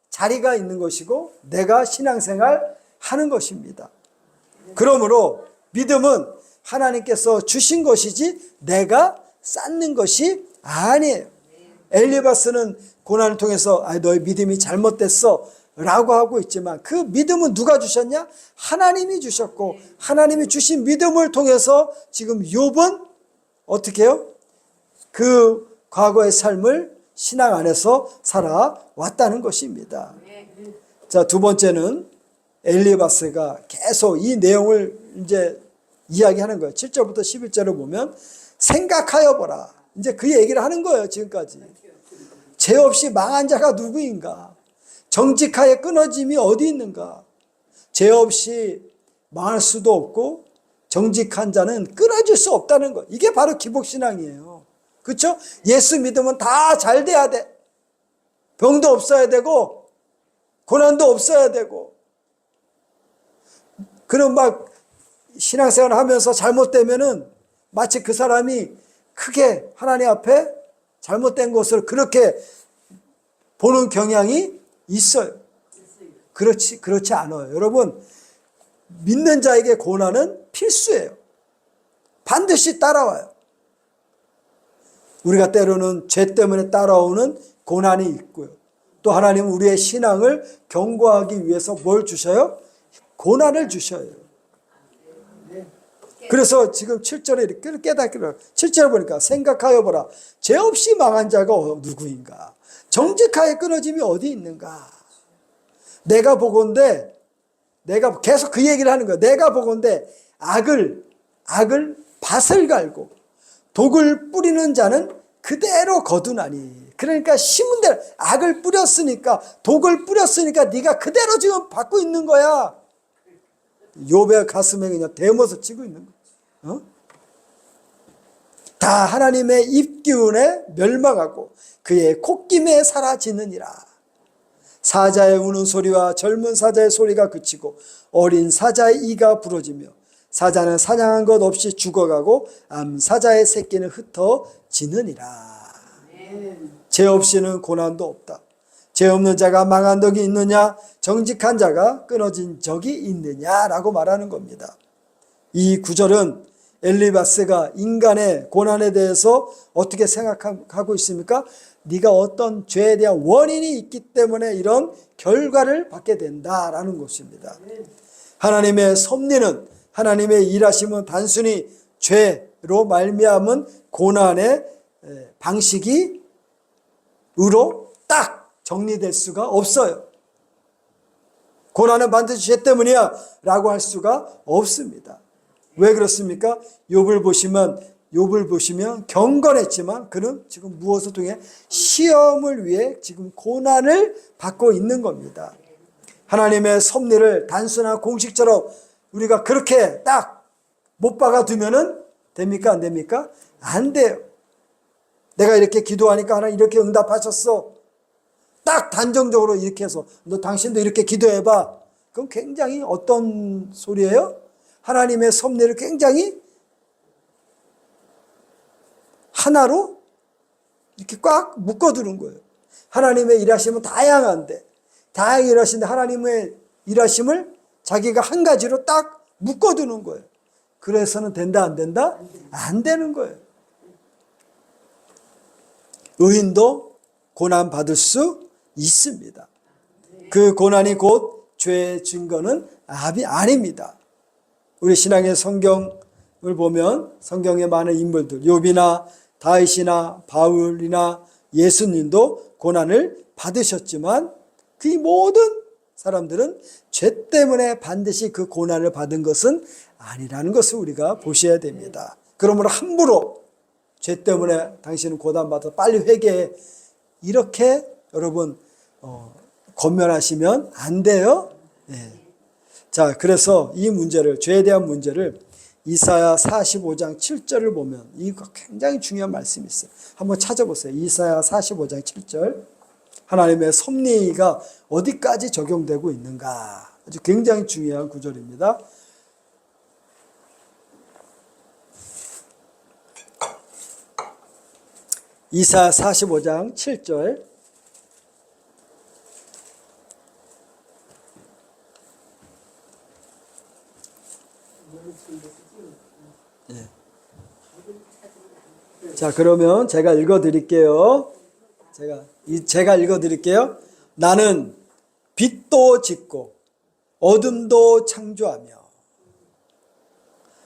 자리가 있는 것이고 내가 신앙생활 하는 것입니다. 그러므로 믿음은 하나님께서 주신 것이지 내가 쌓는 것이 아니에요. 엘리바스는 고난을 통해서 너의 믿음이 잘못됐어 라고 하고 있지만 그 믿음은 누가 주셨냐? 하나님이 주셨고 하나님이 주신 믿음을 통해서 지금 욥은 어떻게 해요? 그 과거의 삶을 신앙 안에서 살아왔다는 것입니다. 자, 두 번째는 엘리바스가 계속 이 내용을 이제 이야기하는 거예요. 7절부터 11절을 보면 생각하여 보라. 이제 그 얘기를 하는 거예요. 지금까지. 죄 없이 망한 자가 누구인가? 정직하에 끊어짐이 어디 있는가? 죄 없이 망할 수도 없고 정직한 자는 끊어질 수 없다는 것. 이게 바로 기복신앙이에요. 그렇죠? 예수 믿으면 다 잘 돼야 돼. 병도 없어야 되고 고난도 없어야 되고. 그럼 막 신앙생활 하면서 잘못되면은 마치 그 사람이 크게 하나님 앞에 잘못된 것을 그렇게 보는 경향이 있어요. 그렇지 않아요. 여러분, 믿는 자에게 고난은 필수예요. 반드시 따라와요. 우리가 때로는 죄 때문에 따라오는 고난이 있고요. 또 하나님은 우리의 신앙을 견고하기 위해서 뭘 주셔요? 고난을 주셔요. 그래서 지금 7절에 이렇게 깨닫기를 7절에 보니까 생각하여 보라. 죄 없이 망한 자가 누구인가? 정직하게 끊어짐이 어디 있는가? 내가 보건대 내가 계속 그 얘기를 하는 거야. 내가 보건대 악을 밭을 갈고 독을 뿌리는 자는 그대로 거두나니. 그러니까 심은 대로 악을 뿌렸으니까 독을 뿌렸으니까 네가 그대로 지금 받고 있는 거야. 욥의 가슴에 그냥 대모서 치고 있는 거야. 다 하나님의 입기운에 멸망하고 그의 콧김에 사라지느니라. 사자의 우는 소리와 젊은 사자의 소리가 그치고 어린 사자의 이가 부러지며 사자는 사냥한 것 없이 죽어가고 암사자의 새끼는 흩어지느니라. 죄 없이는 고난도 없다. 죄 없는 자가 망한 적이 있느냐? 정직한 자가 끊어진 적이 있느냐라고 말하는 겁니다. 이 구절은 엘리바스가 인간의 고난에 대해서 어떻게 생각하고 있습니까? 네가 어떤 죄에 대한 원인이 있기 때문에 이런 결과를 받게 된다라는 것입니다. 하나님의 섭리는, 하나님의 일하심은 단순히 죄로 말미암은 고난의 방식이 으로 딱 정리될 수가 없어요. 고난은 반드시 죄 때문이야 라고 할 수가 없습니다. 왜 그렇습니까? 욥을 보시면 경건했지만 그는 지금 무엇을 통해 시험을 위해 지금 고난을 받고 있는 겁니다. 하나님의 섭리를 단순한 공식처럼 우리가 그렇게 딱 못 박아 두면은 됩니까? 안 됩니까? 안 돼요. 내가 이렇게 기도하니까 하나님 이렇게 응답하셨어. 딱 단정적으로 이렇게 해서 너 당신도 이렇게 기도해봐. 그럼 굉장히 어떤 소리예요? 하나님의 섭리를 굉장히 하나로 이렇게 꽉 묶어두는 거예요. 하나님의 일하심은 다양한데 다양하게 일하시는데 하나님의 일하심을 자기가 한 가지로 딱 묶어두는 거예요. 그래서는 된다 안 된다? 안 되는 거예요. 의인도 고난받을 수 있습니다. 그 고난이 곧 죄의 증거는 아닙니다. 우리 신앙의 성경을 보면 성경의 많은 인물들, 욥이나 다윗이나 바울이나 예수님도 고난을 받으셨지만 그 모든 사람들은 죄 때문에 반드시 그 고난을 받은 것은 아니라는 것을 우리가 보셔야 됩니다. 그러므로 함부로 죄 때문에 당신은 고난받아 빨리 회개해 이렇게 여러분 권면하시면 안 돼요. 네. 자, 그래서 이 문제를, 죄에 대한 문제를 이사야 45장 7절을 보면 이거 굉장히 중요한 말씀이 있어요. 한번 찾아보세요. 이사야 45장 7절. 하나님의 섭리가 어디까지 적용되고 있는가. 아주 굉장히 중요한 구절입니다. 이사야 45장 7절. 네. 자, 그러면 제가 읽어드릴게요. 제가 읽어드릴게요. 나는 빛도 짓고 어둠도 창조하며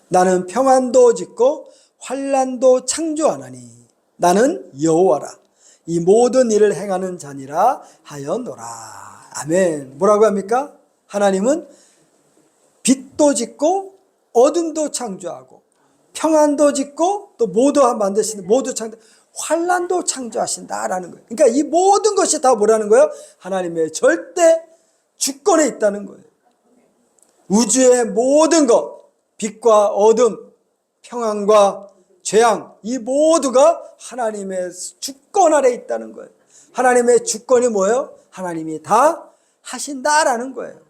나는 평안도 짓고 환난도 창조하나니 나는 여호와라. 이 모든 일을 행하는 자니라 하였노라. 아멘. 뭐라고 합니까? 하나님은 빛도 짓고 어둠도 창조하고 평안도 짓고 또 모두 만드시는 모두 창조 환난도 창조하신다라는 거예요. 그러니까 이 모든 것이 다 뭐라는 거예요? 하나님의 절대 주권에 있다는 거예요. 우주의 모든 것, 빛과 어둠, 평안과 재앙, 이 모두가 하나님의 주권 아래 있다는 거예요. 하나님의 주권이 뭐예요? 하나님이 다 하신다라는 거예요.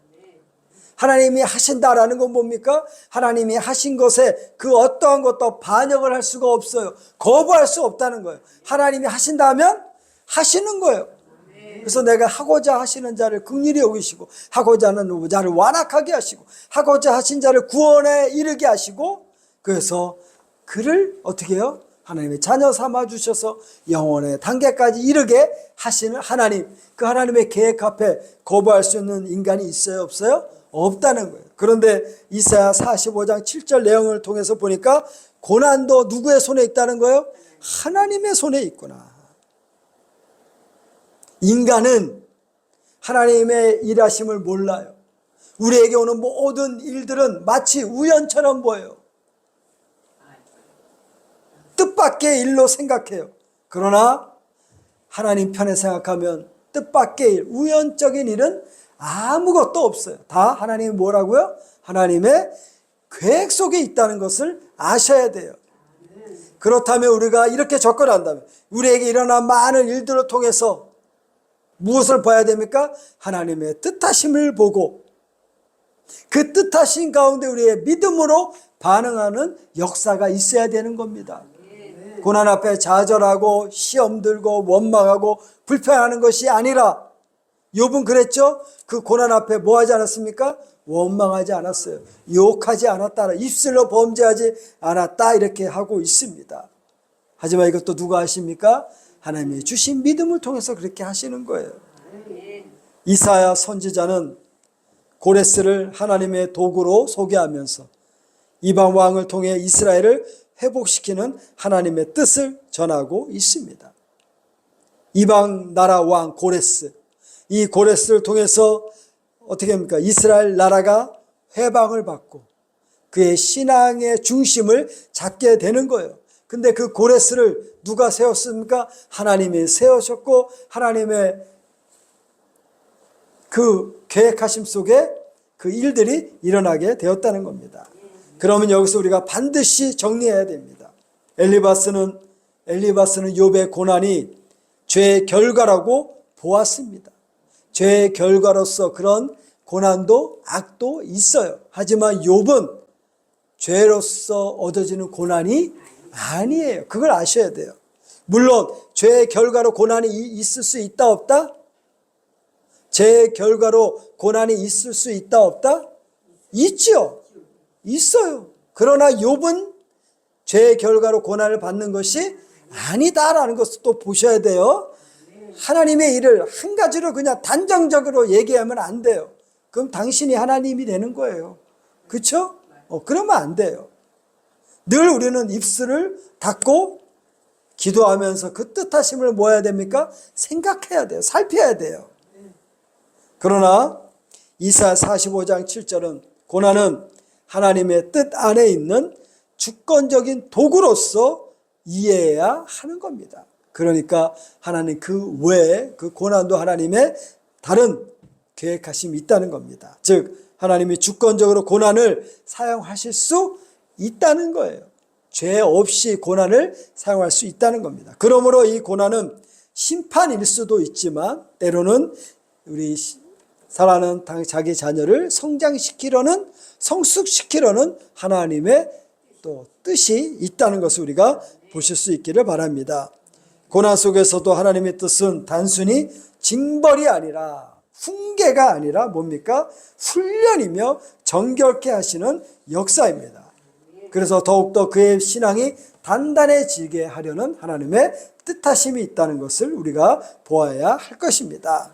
하나님이 하신다라는 건 뭡니까? 하나님이 하신 것에 그 어떠한 것도 반역을 할 수가 없어요. 거부할 수 없다는 거예요. 하나님이 하신다면 하시는 거예요. 그래서 내가 하고자 하시는 자를 긍휼히 여기시고, 하고자 하는 자를 완악하게 하시고, 하고자 하신 자를 구원에 이르게 하시고, 그래서 그를 어떻게 해요? 하나님의 자녀 삼아 주셔서 영원의 단계까지 이르게 하시는 하나님, 그 하나님의 계획 앞에 거부할 수 있는 인간이 있어요? 없어요? 없다는 거예요. 그런데 이사야 45장 7절 내용을 통해서 보니까 고난도 누구의 손에 있다는 거예요? 하나님의 손에 있구나. 인간은 하나님의 일하심을 몰라요. 우리에게 오는 모든 일들은 마치 우연처럼 보여요. 뜻밖의 일로 생각해요. 그러나 하나님 편에 생각하면 뜻밖의 일, 우연적인 일은 아무것도 없어요. 다 하나님이 뭐라고요? 하나님의 계획 속에 있다는 것을 아셔야 돼요. 그렇다면 우리가 이렇게 접근한다면 우리에게 일어난 많은 일들을 통해서 무엇을 봐야 됩니까? 하나님의 뜻하심을 보고 그 뜻하신 가운데 우리의 믿음으로 반응하는 역사가 있어야 되는 겁니다. 고난 앞에 좌절하고 시험 들고 원망하고 불평하는 것이 아니라, 욥은 그랬죠? 그 고난 앞에 뭐 하지 않았습니까? 원망하지 않았어요. 욕하지 않았다. 입술로 범죄하지 않았다. 이렇게 하고 있습니다. 하지만 이것도 누가 하십니까? 하나님이 주신 믿음을 통해서 그렇게 하시는 거예요. 이사야 선지자는 고레스를 하나님의 도구로 소개하면서 이방 왕을 통해 이스라엘을 회복시키는 하나님의 뜻을 전하고 있습니다. 이방 나라 왕 고레스, 이 고레스를 통해서 어떻게 합니까? 이스라엘 나라가 회방을 받고 그의 신앙의 중심을 잡게 되는 거예요. 근데 그 고레스를 누가 세웠습니까? 하나님이 세우셨고 하나님의 그 계획하심 속에 그 일들이 일어나게 되었다는 겁니다. 그러면 여기서 우리가 반드시 정리해야 됩니다. 엘리바스는 욥의 고난이 죄의 결과라고 보았습니다. 죄의 결과로서 그런 고난도 악도 있어요. 하지만 욥은 죄로서 얻어지는 고난이 아니에요. 그걸 아셔야 돼요. 물론 죄의 결과로 고난이 있을 수 있다 없다? 죄의 결과로 고난이 있을 수 있다 없다? 있죠. 있어요. 그러나 욥은 죄의 결과로 고난을 받는 것이 아니다라는 것을 또 보셔야 돼요. 하나님의 일을 한 가지로 그냥 단정적으로 얘기하면 안 돼요. 그럼 당신이 하나님이 되는 거예요. 그렇죠? 그러면 안 돼요. 늘 우리는 입술을 닫고 기도하면서 그 뜻하심을 뭐 해야 됩니까? 생각해야 돼요. 살펴야 돼요. 그러나 이사야 45장 7절은 고난은 하나님의 뜻 안에 있는 주권적인 도구로서 이해해야 하는 겁니다. 그러니까 하나님 그 외에 그 고난도 하나님의 다른 계획하심이 있다는 겁니다. 즉 하나님이 주권적으로 고난을 사용하실 수 있다는 거예요. 죄 없이 고난을 사용할 수 있다는 겁니다. 그러므로 이 고난은 심판일 수도 있지만 때로는 우리 사랑하는 자기 자녀를 성장시키려는, 성숙시키려는 하나님의 또 뜻이 있다는 것을 우리가 보실 수 있기를 바랍니다. 고난 속에서도 하나님의 뜻은 단순히 징벌이 아니라, 훈계가 아니라 뭡니까? 훈련이며 정결케 하시는 역사입니다. 그래서 더욱더 그의 신앙이 단단해지게 하려는 하나님의 뜻하심이 있다는 것을 우리가 보아야 할 것입니다.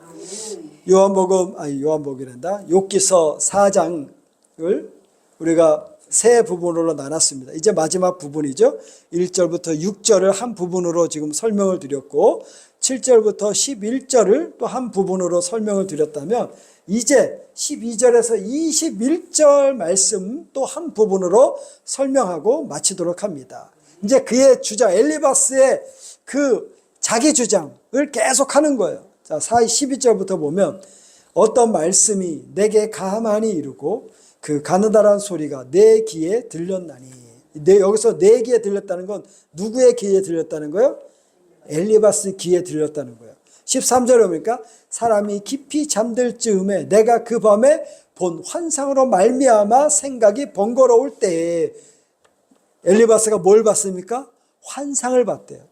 욥기서 4장을 우리가 세 부분으로 나눴습니다. 이제 마지막 부분이죠. 1절부터 6절을 한 부분으로 지금 설명을 드렸고 7절부터 11절을 또 한 부분으로 설명을 드렸다면 이제 12절에서 21절 말씀 또 한 부분으로 설명하고 마치도록 합니다. 이제 그의 주장 엘리바스의 그 자기 주장을 계속 하는 거예요. 자, 12절부터 보면 어떤 말씀이 내게 가만히 이르고 그 가느다란 소리가 내 귀에 들렸나니. 여기서 내 귀에 들렸다는 건 누구의 귀에 들렸다는 거예요? 엘리바스 귀에 들렸다는 거예요. 13절에 보니까 사람이 깊이 잠들 즈음에 내가 그 밤에 본 환상으로 말미암아 생각이 번거로울 때에 엘리바스가 뭘 봤습니까? 환상을 봤대요.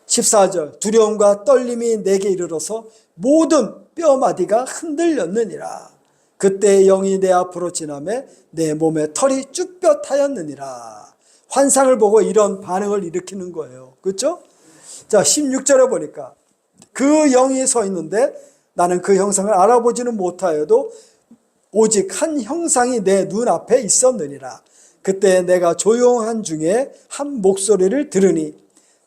14절 두려움과 떨림이 내게 이르러서 모든 뼈마디가 흔들렸느니라. 그때 영이 내 앞으로 지나매 내 몸에 털이 쭈뼛하였느니라. 환상을 보고 이런 반응을 일으키는 거예요. 그렇죠? 자, 16절에 보니까 그 영이 서 있는데 나는 그 형상을 알아보지는 못하여도 오직 한 형상이 내 눈앞에 있었느니라. 그때 내가 조용한 중에 한 목소리를 들으니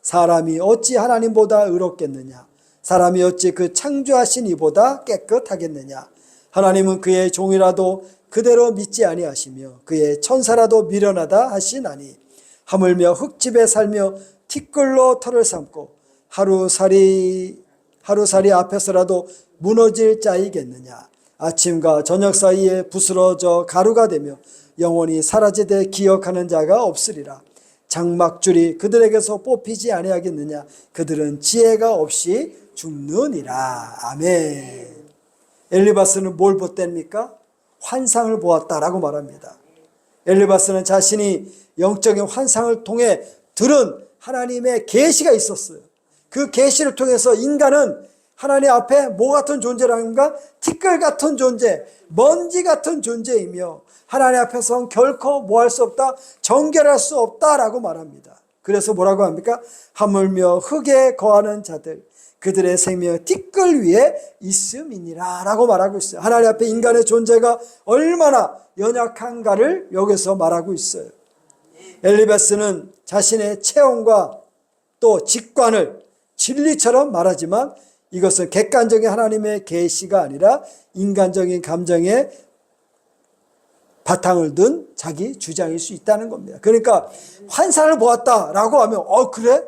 사람이 어찌 하나님보다 의롭겠느냐? 사람이 어찌 그 창조하신 이보다 깨끗하겠느냐? 하나님은 그의 종이라도 그대로 믿지 아니하시며 그의 천사라도 미련하다 하시나니 하물며 흙집에 살며 티끌로 털을 삼고 하루살이 앞에서라도 무너질 자이겠느냐? 아침과 저녁 사이에 부스러져 가루가 되며 영원히 사라지되 기억하는 자가 없으리라. 장막줄이 그들에게서 뽑히지 아니하겠느냐? 그들은 지혜가 없이 죽느니라. 아멘. 엘리바스는 뭘 봤답니까? 환상을 보았다라고 말합니다. 엘리바스는 자신이 영적인 환상을 통해 들은 하나님의 계시가 있었어요. 그 계시를 통해서 인간은 하나님 앞에 뭐 같은 존재라는가? 티끌 같은 존재, 먼지 같은 존재이며 하나님 앞에서는 결코 뭐 할 수 없다? 정결할 수 없다라고 말합니다. 그래서 뭐라고 합니까? 하물며 흙에 거하는 자들 그들의 생명 티끌 위에 있음이니라 라고 말하고 있어요. 하나님 앞에 인간의 존재가 얼마나 연약한가를 여기서 말하고 있어요. 엘리바스는 자신의 체험과 또 직관을 진리처럼 말하지만 이것은 객관적인 하나님의 계시가 아니라 인간적인 감정에 바탕을 둔 자기 주장일 수 있다는 겁니다. 그러니까 환상을 보았다라고 하면 그래?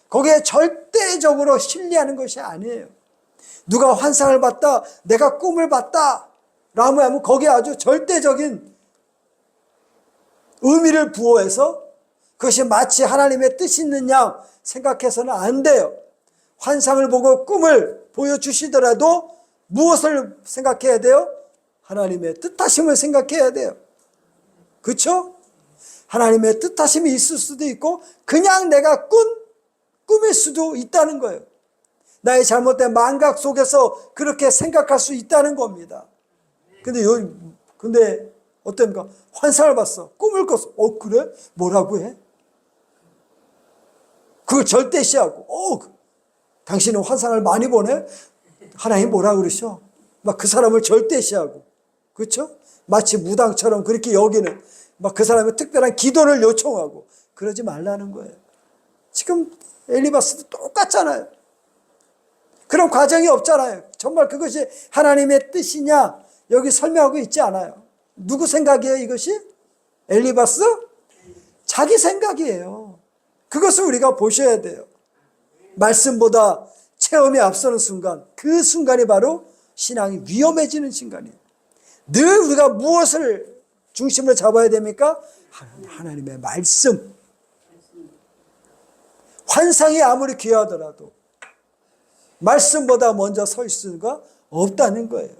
거기에 절대적으로 신뢰하는 것이 아니에요. 누가 환상을 봤다, 내가 꿈을 봤다 라고 하면 거기에 아주 절대적인 의미를 부여해서 그것이 마치 하나님의 뜻이 있는 양 생각해서는 안 돼요. 환상을 보고 꿈을 보여주시더라도 무엇을 생각해야 돼요? 하나님의 뜻하심을 생각해야 돼요. 그렇죠? 하나님의 뜻하심이 있을 수도 있고 그냥 내가 꿈일 수도 있다는 거예요. 나의 잘못된 망각 속에서 그렇게 생각할 수 있다는 겁니다. 근데 어떻습니까? 환상을 봤어. 꿈을 꿨어. 그래? 뭐라고 해? 그걸 절대시하고 당신은 환상을 많이 보네? 하나님 뭐라 그러셔? 막 그 사람을 절대시하고 그렇죠? 마치 무당처럼 그렇게 여기는 막 그 사람의 특별한 기도를 요청하고 그러지 말라는 거예요. 지금 엘리바스도 똑같잖아요. 그런 과정이 없잖아요. 정말 그것이 하나님의 뜻이냐 여기 설명하고 있지 않아요. 누구 생각이에요 이것이? 엘리바스? 자기 생각이에요. 그것을 우리가 보셔야 돼요. 말씀보다 체험이 앞서는 순간 그 순간이 바로 신앙이 위험해지는 순간이에요. 늘 우리가 무엇을 중심으로 잡아야 됩니까? 하나님의 말씀. 환상이 아무리 귀하더라도 말씀보다 먼저 설 수가 없다는 거예요.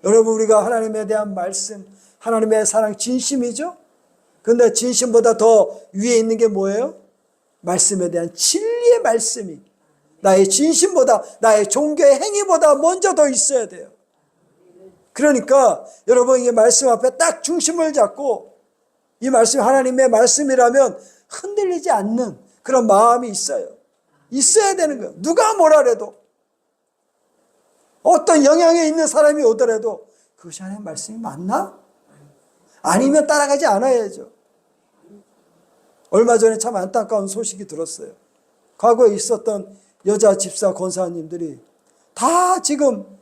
여러분 우리가 하나님에 대한 말씀, 하나님의 사랑 진심이죠? 그런데 진심보다 더 위에 있는 게 뭐예요? 말씀에 대한 진리의 말씀이 나의 진심보다 나의 종교의 행위보다 먼저 더 있어야 돼요. 그러니까 여러분 이 말씀 앞에 딱 중심을 잡고 이 말씀이 하나님의 말씀이라면 흔들리지 않는 그런 마음이 있어야 되는 거예요. 누가 뭐라 해도 어떤 영향에 있는 사람이 오더라도 그것이 하나님의 말씀이 맞나? 아니면 따라가지 않아야죠. 얼마 전에 참 안타까운 소식이 들었어요. 과거에 있었던 여자 집사 권사님들이 다 지금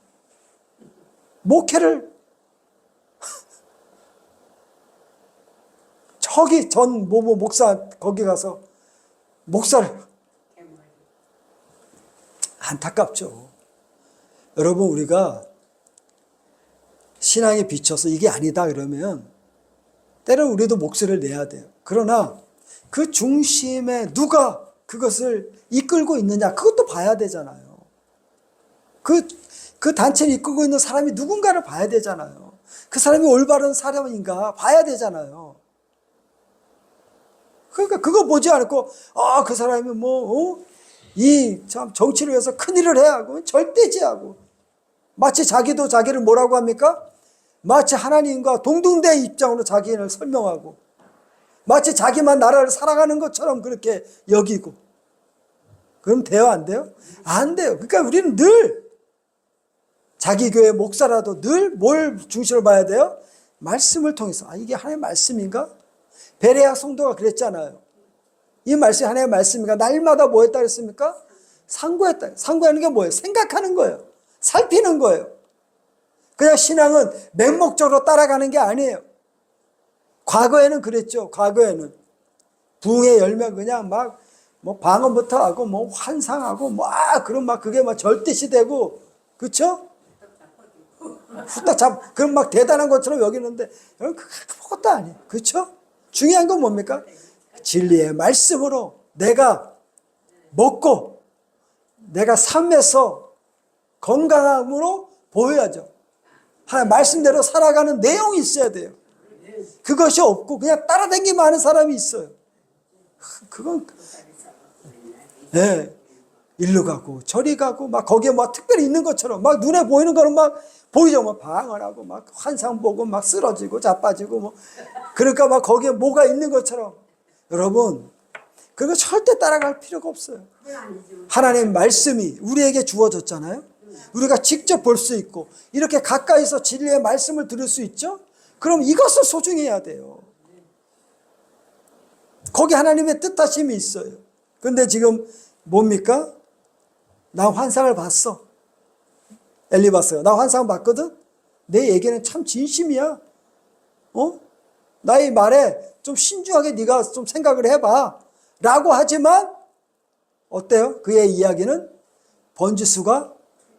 목회를 저기 전 모모 목사 거기 가서 목사를. 안타깝죠. 여러분, 우리가 신앙에 비춰서 이게 아니다 그러면 때로는 우리도 목소리를 내야 돼요. 그러나 그 중심에 누가 그것을 이끌고 있느냐, 그것도 봐야 되잖아요. 그 단체를 이끌고 있는 사람이 누군가를 봐야 되잖아요. 그 사람이 올바른 사람인가 봐야 되잖아요. 그러니까 그거 보지 않고 그 사람이 이 참 정치를 위해서 큰일을 해야 하고 절대지하고 마치 자기도 자기를 뭐라고 합니까? 마치 하나님과 동등대 입장으로 자기를 설명하고 마치 자기만 나라를 살아가는 것처럼 그렇게 여기고 그럼 돼요? 안 돼요? 안 돼요. 그러니까 우리는 늘 자기 교회 목사라도 늘 뭘 중심으로 봐야 돼요? 말씀을 통해서 이게 하나님의 말씀인가? 베레아 성도가 그랬잖아요. 이 말씀이 하나님의 말씀인가? 날마다 뭐 했다 그랬습니까? 상고했다. 상고하는 게 뭐예요? 생각하는 거예요. 살피는 거예요. 그냥 신앙은 맹목적으로 따라가는 게 아니에요. 과거에는 그랬죠. 과거에는 부흥의 열매 그냥 막 방언부터 하고 환상하고 그럼 그게 절대시 되고 그렇죠? 후딱 그럼 대단한 것처럼 여기는데 여러분 그거 아무것도 아니에요. 그렇죠? 중요한 건 뭡니까? 진리의 말씀으로 내가 먹고 내가 삶에서 건강함으로 보여야죠. 하나님 말씀대로 살아가는 내용이 있어야 돼요. 그것이 없고 그냥 따라다니기만 하는 사람이 있어요. 그건 일로 가고 저리 가고 거기에 특별히 있는 것처럼 눈에 보이는 거는 보이죠. 방언하고 환상 보고 쓰러지고 자빠지고 그러니까 거기에 뭐가 있는 것처럼. 여러분 그거 절대 따라갈 필요가 없어요. 하나님의 말씀이 우리에게 주어졌잖아요. 우리가 직접 볼 수 있고 이렇게 가까이서 진리의 말씀을 들을 수 있죠. 그럼 이것을 소중해야 돼요. 거기 하나님의 뜻하심이 있어요. 근데 지금 뭡니까? 나 환상을 봤어. 엘리바스가 나 환상 봤거든. 내 얘기는 참 진심이야. 나의 말에 좀 신중하게 네가 좀 생각을 해봐 라고 하지만 어때요? 그의 이야기는 번지수가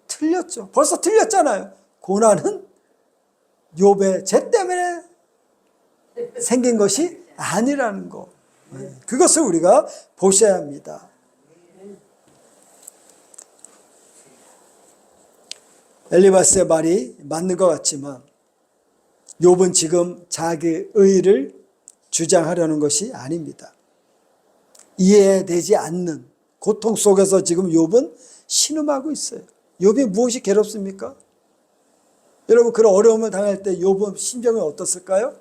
틀렸죠. 벌써 틀렸잖아요. 고난은 욥의 죄 때문에 생긴 것이 아니라는 거. 그것을 우리가 보셔야 합니다. 엘리바스의 말이 맞는 것 같지만 욥은 지금 자기의 의를 주장하려는 것이 아닙니다. 이해되지 않는 고통 속에서 지금 욥은 신음하고 있어요. 욥이 무엇이 괴롭습니까? 여러분 그런 어려움을 당할 때 욥은 심정이 어떻을까요?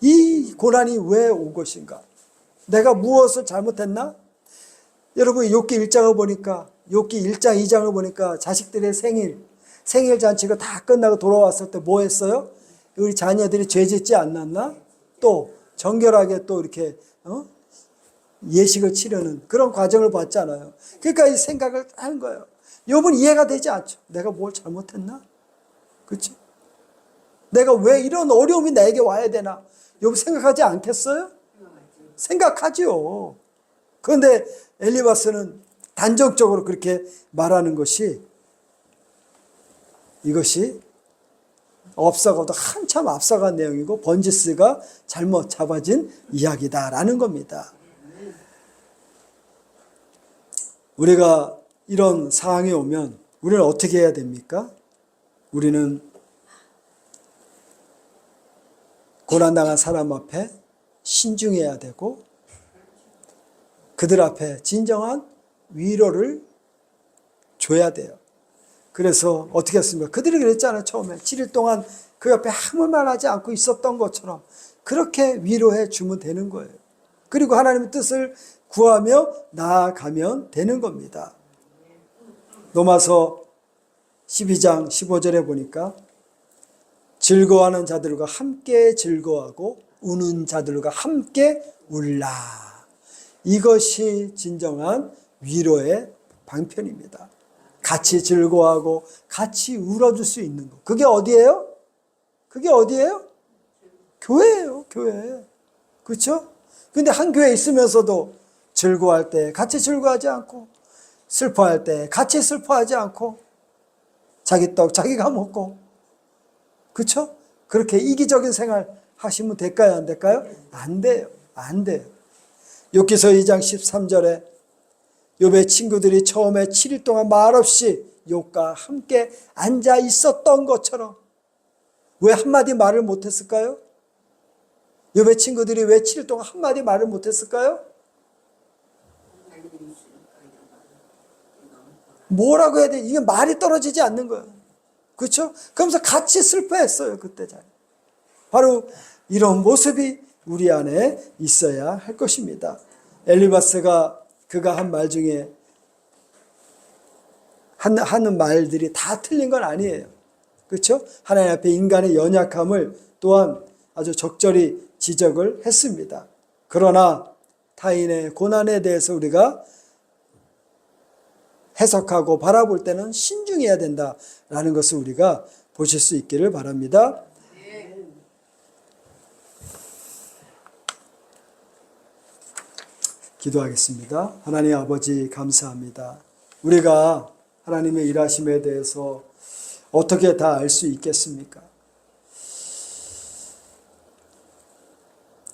이 고난이 왜 온 것인가? 내가 무엇을 잘못했나? 여러분 욥기 1장을 보니까 욥기 1장 2장을 보니까 자식들의 생일 잔치가 다 끝나고 돌아왔을 때 뭐 했어요? 우리 자녀들이 죄 짓지 않았나? 또 정결하게 또 이렇게 예식을 치르는 그런 과정을 봤잖아요. 그러니까 이 생각을 하는 거예요. 욥은 이해가 되지 않죠. 내가 뭘 잘못했나? 그렇죠? 내가 왜 이런 어려움이 나에게 와야 되나? 욥 생각하지 않겠어요? 생각하죠. 그런데 엘리바스는 단정적으로 그렇게 말하는 것이 이것이 앞서가도 한참 앞서간 내용이고 번지스가 잘못 잡아진 이야기다라는 겁니다. 우리가 이런 상황에 오면 우리는 어떻게 해야 됩니까? 우리는 고난당한 사람 앞에 신중해야 되고 그들 앞에 진정한 위로를 줘야 돼요. 그래서 어떻게 했습니까? 그들이 그랬잖아요. 처음에 7일 동안 그 옆에 아무 말 하지 않고 있었던 것처럼 그렇게 위로해 주면 되는 거예요. 그리고 하나님의 뜻을 구하며 나아가면 되는 겁니다. 로마서 12장 15절에 보니까 즐거워하는 자들과 함께 즐거워하고 우는 자들과 함께 울라. 이것이 진정한 위로의 방편입니다. 같이 즐거워하고 같이 울어줄 수 있는 것. 그게 어디예요? 그게 어디예요? 교회예요, 교회. 그렇죠? 근데 한 교회에 있으면서도 즐거워할 때 같이 즐거워하지 않고, 슬퍼할 때 같이 슬퍼하지 않고, 자기 떡 자기가 먹고, 그렇죠? 그렇게 이기적인 생활 하시면 될까요? 안 될까요? 안 돼요. 안 돼요. 욥기서 2장 13절에 욥의 친구들이 처음에 7일 동안 말없이 욥과 함께 앉아 있었던 것처럼, 왜 한마디 말을 못했을까요? 욥의 친구들이 왜 7일 동안 한마디 말을 못했을까요? 뭐라고 해야 돼? 이게 말이 떨어지지 않는 거예요. 그렇죠? 그러면서 같이 슬퍼했어요. 그때 잘. 바로 이런 모습이 우리 안에 있어야 할 것입니다. 엘리바스가 그가 한 말 중에 하는 말들이 다 틀린 건 아니에요. 그렇죠? 하나님 앞에 인간의 연약함을 또한 아주 적절히 지적을 했습니다. 그러나 타인의 고난에 대해서 우리가 해석하고 바라볼 때는 신중해야 된다라는 것을 우리가 보실 수 있기를 바랍니다. 기도하겠습니다. 하나님 아버지 감사합니다. 우리가 하나님의 일하심에 대해서 어떻게 다 알 수 있겠습니까?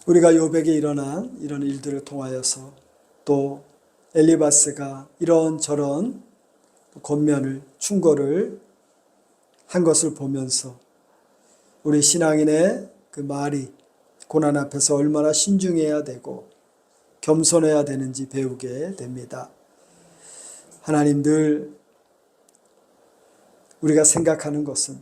우리가 욥에게 일어난 이런 일들을 통하여서 또 엘리바스가 이런저런 권면을 충고를 한 것을 보면서 우리 신앙인의 그 말이 고난 앞에서 얼마나 신중해야 되고 겸손해야 되는지 배우게 됩니다. 하나님, 늘 우리가 생각하는 것은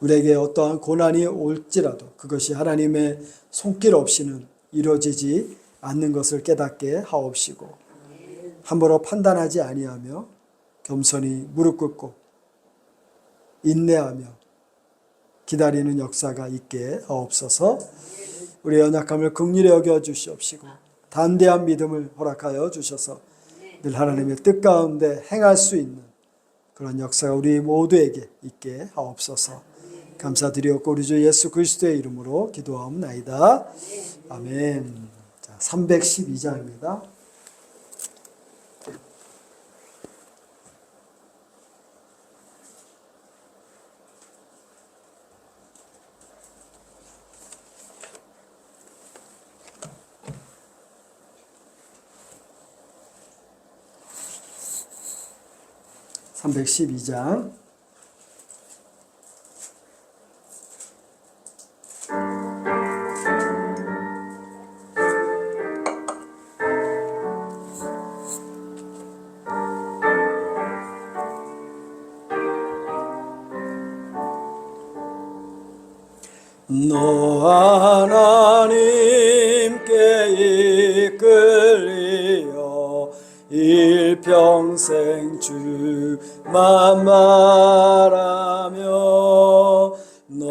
우리에게 어떠한 고난이 올지라도 그것이 하나님의 손길 없이는 이루어지지 않는 것을 깨닫게 하옵시고, 함부로 판단하지 아니하며 겸손히 무릎 꿇고 인내하며 기다리는 역사가 있게 하옵소서. 우리의 연약함을 긍휼히 여겨 주시옵시고 담대한 믿음을 허락하여 주셔서 늘 하나님의 뜻 가운데 행할 수 있는 그런 역사가 우리 모두에게 있게 하옵소서. 감사드리옵고 우리 주 예수 그리스도의 이름으로 기도하옵나이다. 아멘. 자, 312장입니다. (312장) 너 하나님께 이끌리어 일평생 주만 말하며 너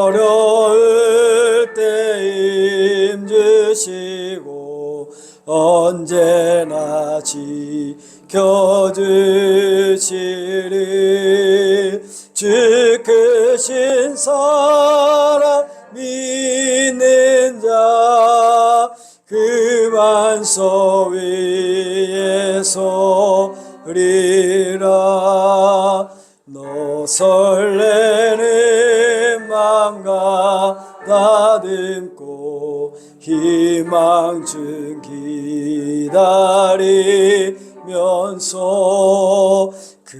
어려울 때 힘주시고 언제나 지켜주시리. 주 크신 사랑 믿는 자 그만 서 위에 서리라. 너 설레는 맘 가다듬고 희망 중 기다리면서 그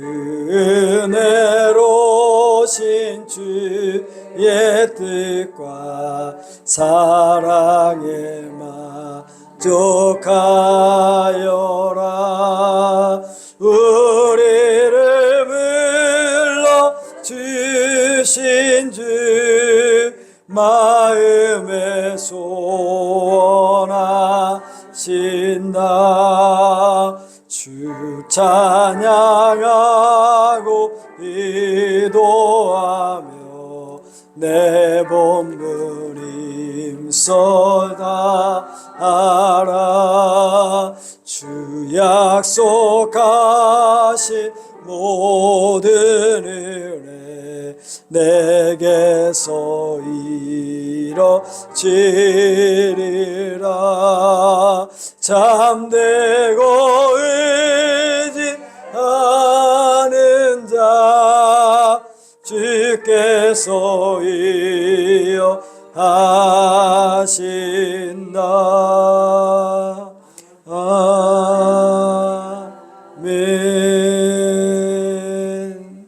은혜로 신 주의 뜻과 사랑에 만족하여라. 우리를 불러 주신 주 마음에 소원하신다. 주 찬양하고 기도하며 내 본분 힘써다하라. 주 약속하신 모든 은혜 내게서 이뤄지리라. 잠들고 의지하는 자 주께서 이어하신다. 아멘.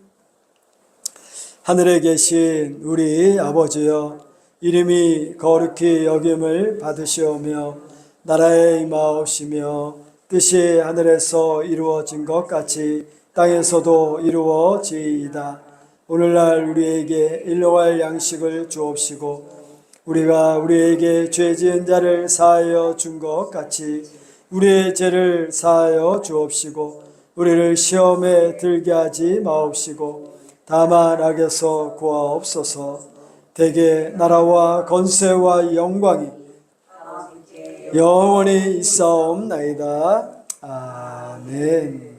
하늘에 계신 우리 아버지여, 이름이 거룩히 여김을 받으시오며 나라에 임하옵시며 뜻이 하늘에서 이루어진 것 같이 땅에서도 이루어지이다. 오늘날 우리에게 일용할 양식을 주옵시고 우리가 우리에게 죄 지은 자를 사하여 준 것 같이 우리의 죄를 사하여 주옵시고 우리를 시험에 들게 하지 마옵시고 다만 악에서 구하옵소서. 대개 나라와 권세와 영광이 영원히 있사옵나이다. 아멘.